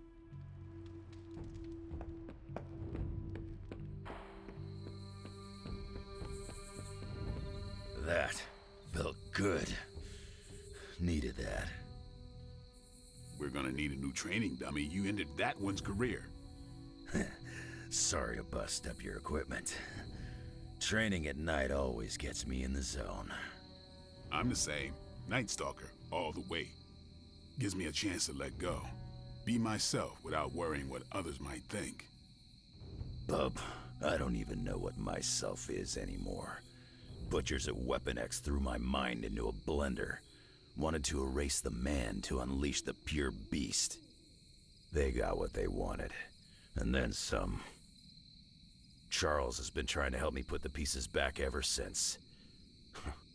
That felt good. Needed that. We're gonna need a new training dummy. You ended that one's career. Sorry to bust up your equipment. Training at night always gets me in the zone. I'm the same. Night Stalker, all the way. Gives me a chance to let go. Be myself without worrying what others might think. Bub, I don't even know what myself is anymore. Butchers at Weapon X threw my mind into a blender. Wanted to erase the man to unleash the pure beast. They got what they wanted. And then some. Charles has been trying to help me put the pieces back ever since.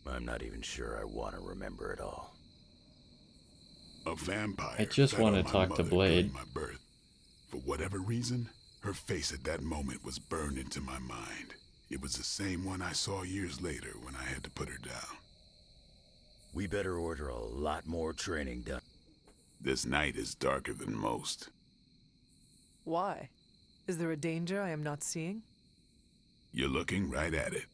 I'm not even sure I want to remember it all. A vampire. I just fed want on to my talk to mother Blade. during my birth. For whatever reason, her face at that moment was burned into my mind. It was the same one I saw years later when I had to put her down. We better order a lot more training done. This night is darker than most. Why? Is there a danger I am not seeing? You're looking right at it.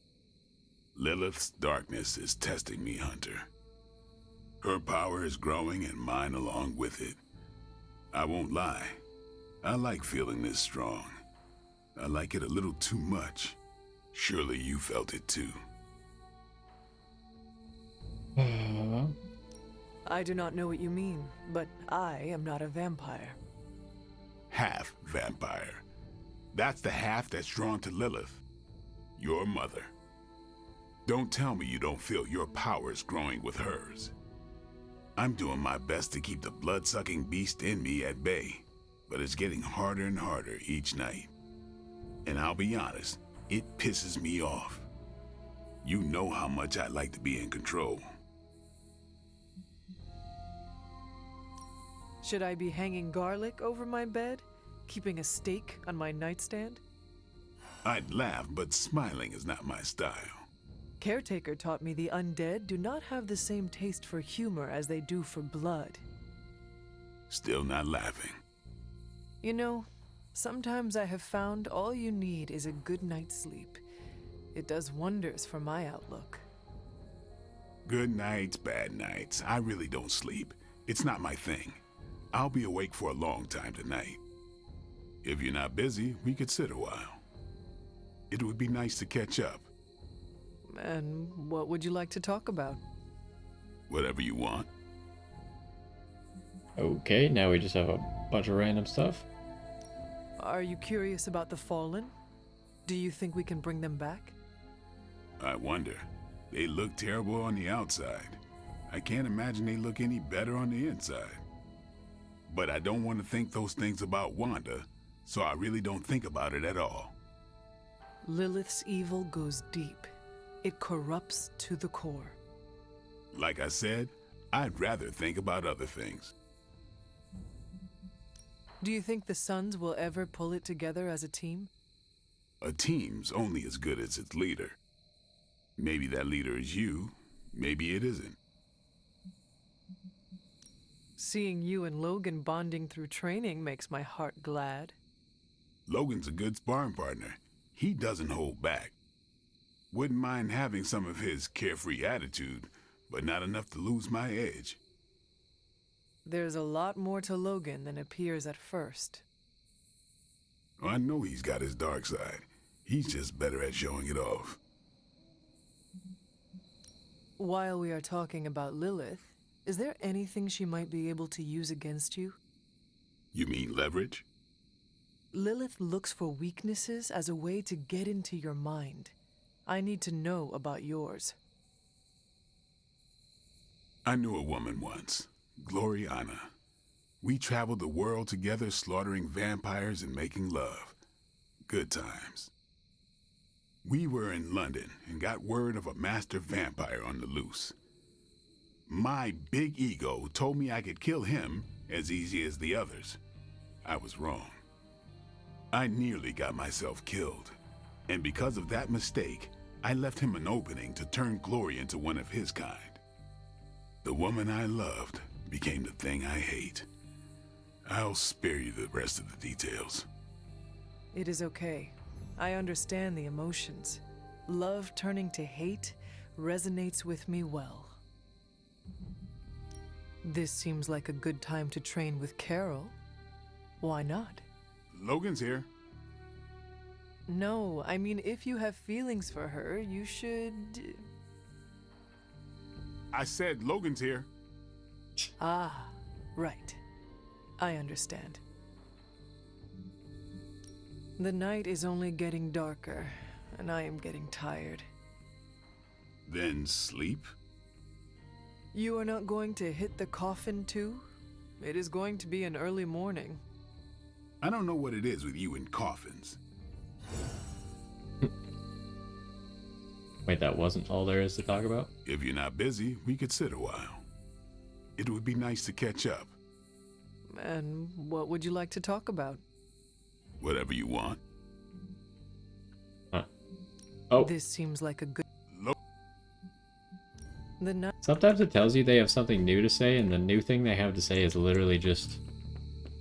Lilith's darkness is testing me, Hunter. Her power is growing and mine along with it. I won't lie. I like feeling this strong. I like it a little too much. Surely you felt it too. I do not know what you mean, but I am not a vampire. Half vampire. That's the half that's drawn to Lilith. Your mother. Don't tell me you don't feel your powers growing with hers. I'm doing my best to keep the blood-sucking beast in me at bay, but it's getting harder and harder each night. And I'll be honest, it pisses me off. You know how much I like to be in control. Should I be hanging garlic over my bed? Keeping a steak on my nightstand? I'd laugh, but smiling is not my style. Caretaker taught me the undead do not have the same taste for humor as they do for blood. Still not laughing. You know, sometimes I have found all you need is a good night's sleep. It does wonders for my outlook. Good nights, bad nights. I really don't sleep. It's not my thing. I'll be awake for a long time tonight. If you're not busy, we could sit a while. It would be nice to catch up. And what would you like to talk about? Whatever you want. Okay, now we just have a bunch of random stuff. Are you curious about the Fallen? Do you think we can bring them back? I wonder. They look terrible on the outside. I can't imagine they look any better on the inside. But I don't want to think those things about Wanda, so I really don't think about it at all. Lilith's evil goes deep. It corrupts to the core. Like I said, I'd rather think about other things. Do you think the Sons will ever pull it together as a team? A team's only as good as its leader. Maybe that leader is you, maybe it isn't. Seeing you and Logan bonding through training makes my heart glad. Logan's a good sparring partner. He doesn't hold back. Wouldn't mind having some of his carefree attitude, but not enough to lose my edge. There's a lot more to Logan than appears at first. I know he's got his dark side. He's just better at showing it off. While we are talking about Lilith, is there anything she might be able to use against you? You mean leverage? Lilith looks for weaknesses as a way to get into your mind. I need to know about yours. I knew a woman once, Gloriana. We traveled the world together, slaughtering vampires and making love. Good times. We were in London and got word of a master vampire on the loose. My big ego told me I could kill him as easy as the others. I was wrong. I nearly got myself killed, and because of that mistake, I left him an opening to turn Glory into one of his kind. The woman I loved became the thing I hate. I'll spare you the rest of the details. It is okay. I understand the emotions. Love turning to hate resonates with me well. This seems like a good time to train with Carol. Why not? Logan's here. No, I mean, if you have feelings for her, you should... I said Logan's here. Ah, right. I understand. The night is only getting darker, and I am getting tired. Then sleep? You are not going to hit the coffin too? It is going to be an early morning. I don't know what it is with you and coffins. Wait, that wasn't all there is to talk about? If you're not busy, we could sit a while. It would be nice to catch up. And what would you like to talk about? Whatever you want. Huh. Oh. This seems like a good... Sometimes it tells you they have something new to say, and the new thing they have to say is literally just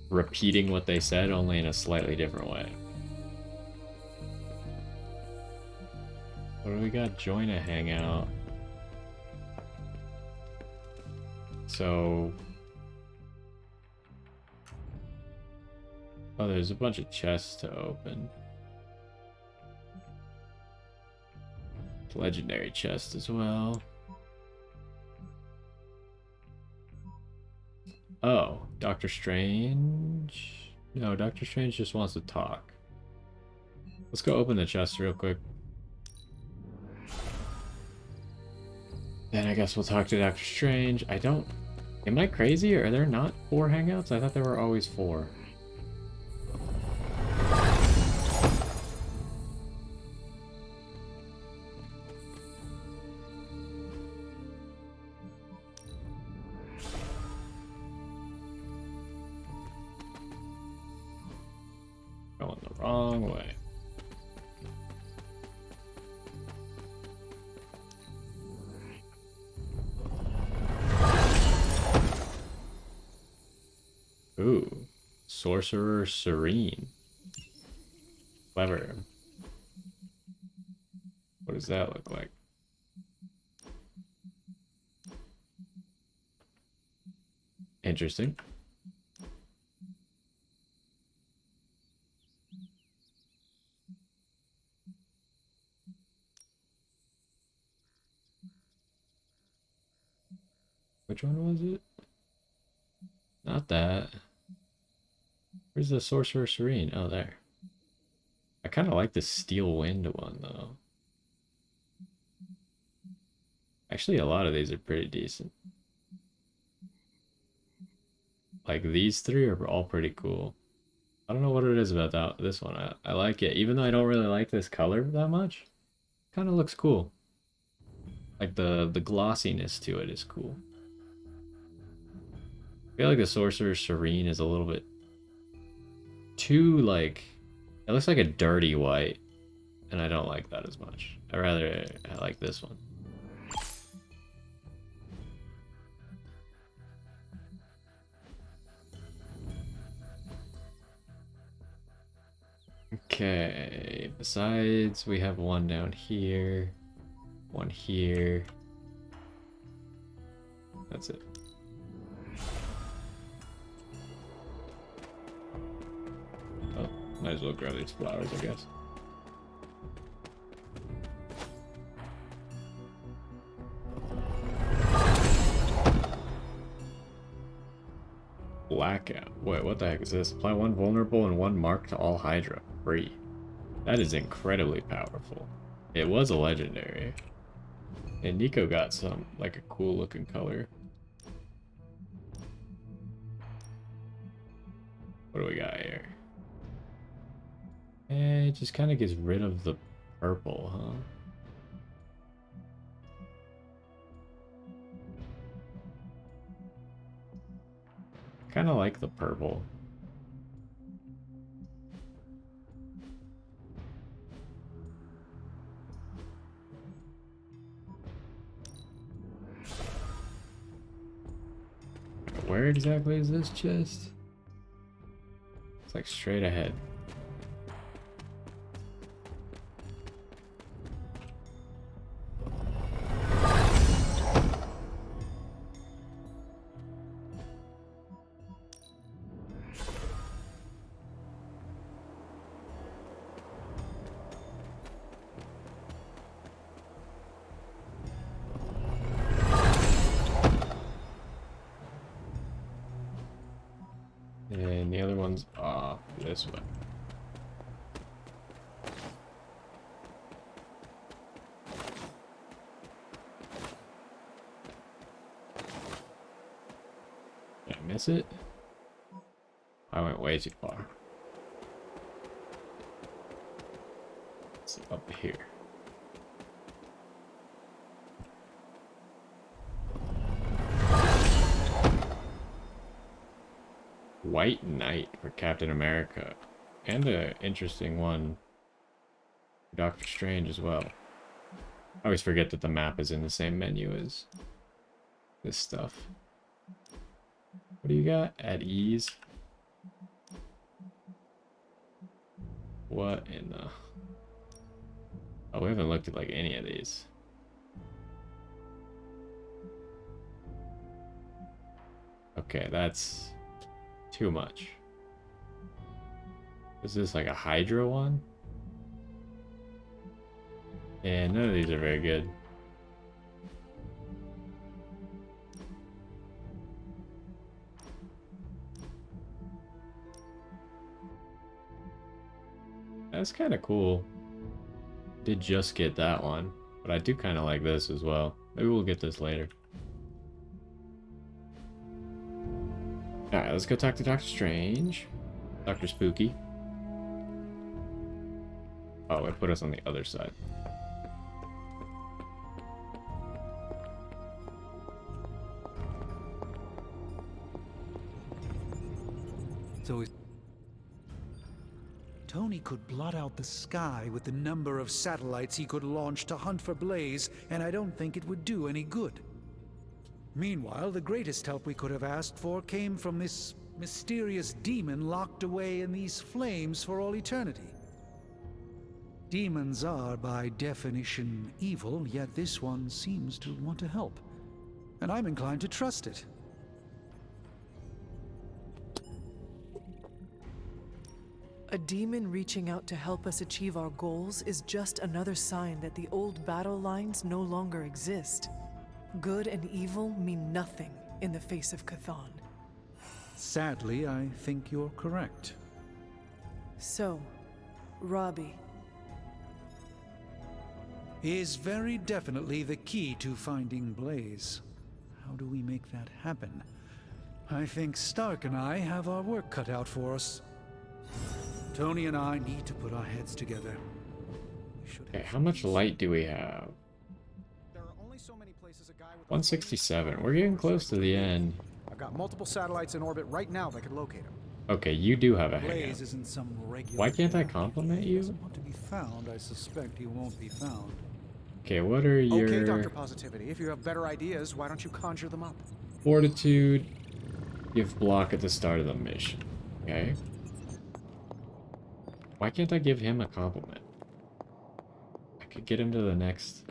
repeating what they said, only in a slightly different way. What do we got? Join a hangout. So... oh, there's a bunch of chests to open. Legendary chest as well. Oh, Doctor Strange? No, Doctor Strange just wants to talk. Let's go open the chest real quick. Then I guess we'll talk to Doctor Strange. I don't... am I crazy? Are there not 4 hangouts? I thought there were always 4. Going the wrong way. Ooh, Sorcerer Serene. Clever. What does that look like? Interesting. Which one was it? Not that. Where's the Sorcerer Serene? Oh, there. I kind of like the Steel Wind one, though. Actually, a lot of these are pretty decent. like these three are all pretty cool. I don't know what it is about this one. I like it, even though I don't really like this color that much. Kind of looks cool. Like the glossiness to it is cool. I feel like the Sorcerer's Serene is a little bit too like, it looks like a dirty white, and I don't like that as much. I like this one. Okay, besides, we have one down here, one here. That's it. Oh, might as well grab these flowers, I guess. Blackout. Wait, what the heck is this? Apply one vulnerable and one mark to all Hydra. Free. That is incredibly powerful. It was a legendary. And Nico got some, like a cool looking color. What do we got here? It just kind of gets rid of the purple, huh? Kind of like the purple. Where exactly is this chest? It's like straight ahead. And the other one's off this way. Did I miss it? I went way too far. It's up here. White Knight for Captain America. And an interesting one for Doctor Strange as well. I always forget that the map is in the same menu as this stuff. What do you got? At ease? What in the... Oh, we haven't looked at like any of these. Okay, that's too much. Is this like a Hydra one? And none of these are very good. That's kind of cool. Did just get that one, but I do kind of like this as well. Maybe we'll get this later. Alright, let's go talk to Doctor Strange. Dr. Spooky. Oh, it put us on the other side. So Tony could blot out the sky with the number of satellites he could launch to hunt for Blaze, and I don't think it would do any good. Meanwhile, the greatest help we could have asked for came from this mysterious demon locked away in these flames for all eternity. Demons are, by definition, evil, yet this one seems to want to help. And I'm inclined to trust it. A demon reaching out to help us achieve our goals is just another sign that the old battle lines no longer exist. Good and evil mean nothing in the face of Chthon. Sadly, I think you're correct. So, Robbie is very definitely the key to finding Blaze. How do we make that happen? I think Stark and I have our work cut out for us. Tony and I need to put our heads together. Okay, how much light do we have? There are only so many places a guy with 167. We're getting close to the end. I've got multiple satellites in orbit right now that could locate him. Okay, you do have a hangout. Blaze isn't some regular. Why can't I compliment you? Doesn't want to be found. I suspect he won't be found. Okay, what are your... Okay, Dr. Positivity, if you have better ideas, why don't you conjure them up? Fortitude. Give block at the start of the mission. Okay. Why can't I give him a compliment? I could get him to the next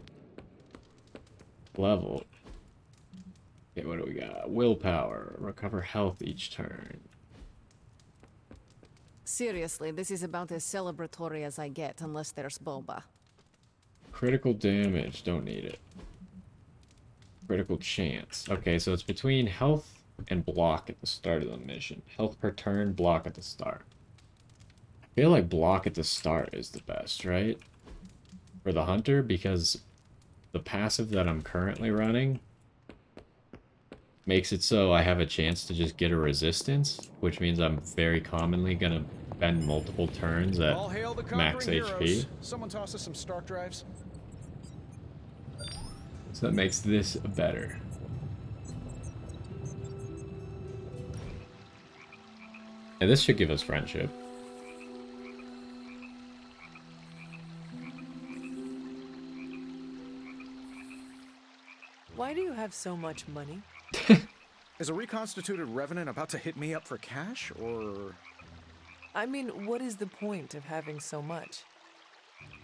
level. Okay, what do we got? Willpower. Recover health each turn. Seriously, this is about as celebratory as I get, unless there's boba. Critical damage. Don't need it. Critical chance. Okay, so it's between health and block at the start of the mission. Health per turn, block at the start. I feel like block at the start is the best, right? For the hunter, because the passive that I'm currently running makes it so I have a chance to just get a resistance, which means I'm very commonly gonna spend multiple turns at All hail the max conquering HP. heroes. Someone toss us some Stark drives. So that makes this better. And this should give us friendship. Why do you have so much money? Is a reconstituted revenant about to hit me up for cash, or... I mean, what is the point of having so much?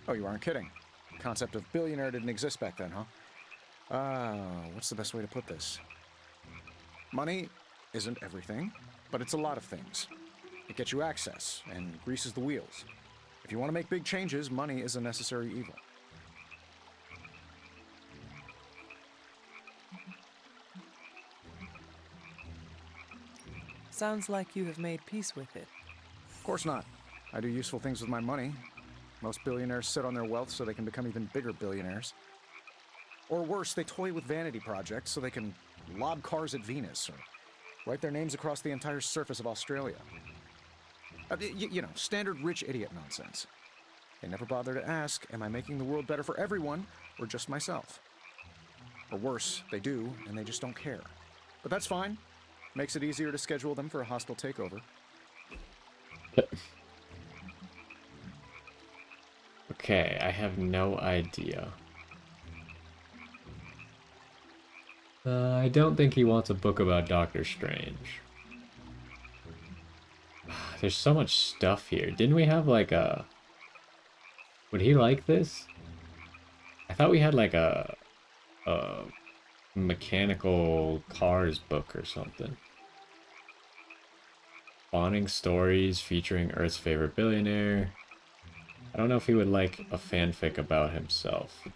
Oh, you aren't kidding. The concept of billionaire didn't exist back then, huh? What's the best way to put this? Money isn't everything, but it's a lot of things. It gets you access and greases the wheels. If you want to make big changes, money is a necessary evil. Sounds like you have made peace with it. Of course not. I do useful things with my money. Most billionaires sit on their wealth so they can become even bigger billionaires. Or worse, they toy with vanity projects so they can lob cars at Venus or write their names across the entire surface of Australia. You know, standard rich idiot nonsense. They never bother to ask, am I making the world better for everyone or just myself? Or worse, they do, and they just don't care. But that's fine. Makes it easier to schedule them for a hostile takeover. Okay, I have no idea. I don't think he wants a book about Doctor Strange. There's so much stuff here. Didn't we have like a... Would he like this? I thought we had like a mechanical cars book or something. Spawning stories featuring Earth's favorite billionaire. I don't know if he would like a fanfic about himself.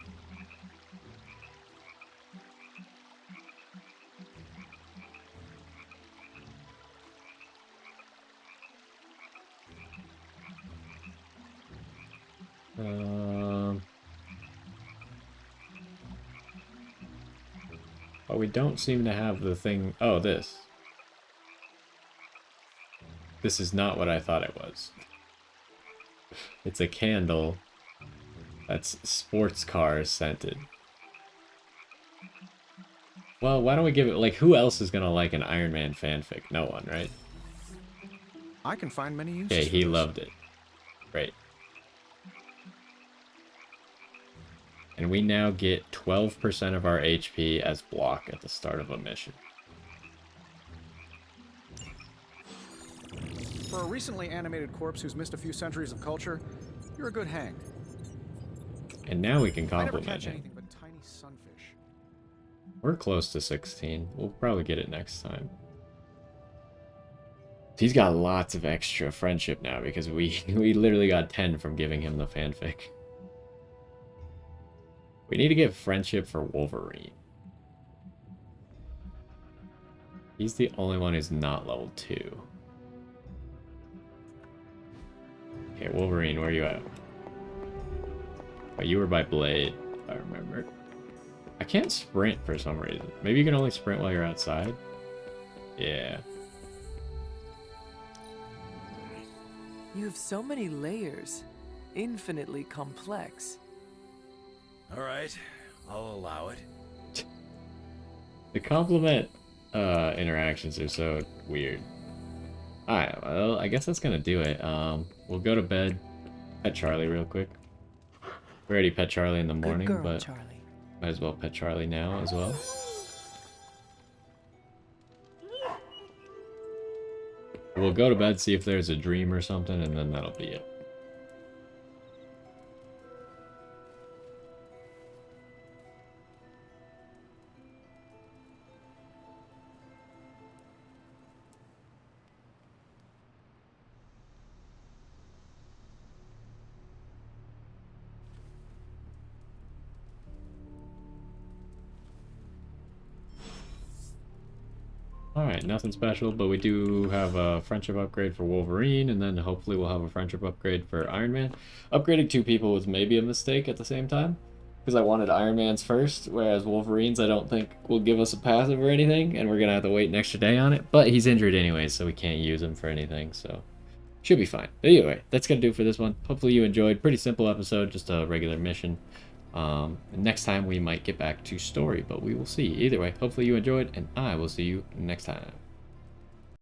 But we don't seem to have the thing... Oh, this. This is not what I thought it was. It's a candle that's sports cars scented. Well, why don't we give it... Like, who else is gonna like an Iron Man fanfic? No one, right? I can find many uses. Okay, he loved it. Great. And we now get 12% of our HP as block at the start of a mission. For a recently animated corpse who's missed a few centuries of culture, you're a good hang. And now we can I never compliment catch him. anything but tiny sunfish. We're close to 16. We'll probably get it next time. He's got lots of extra friendship now because we literally got 10 from giving him the fanfic. We need to get friendship for Wolverine. He's the only one who's not level 2. Okay, Wolverine, where are you at? Oh, you were by Blade, if I remember. I can't sprint for some reason. Maybe you can only sprint while you're outside? Yeah. You have so many layers. Infinitely complex. Alright, I'll allow it. The compliment interactions are so weird. Alright, well, I guess that's gonna do it. We'll go to bed, pet Charlie real quick. We already pet Charlie in the morning, Good girl, but Charlie. might as well pet Charlie now as well. We'll go to bed, see if there's a dream or something, and then that'll be it. Alright, nothing special, but we do have a friendship upgrade for Wolverine, and then hopefully we'll have a friendship upgrade for Iron Man. Upgrading two people was maybe a mistake at the same time, because I wanted Iron Man's first, whereas Wolverine's I don't think will give us a passive or anything, and we're going to have to wait an extra day on it, but he's injured anyways, so we can't use him for anything, so should be fine. But anyway, that's going to do it for this one. Hopefully you enjoyed. Pretty simple episode, just a regular mission. Next time we might get back to story, but we will see. Either way, hopefully you enjoyed, and I will see you next time.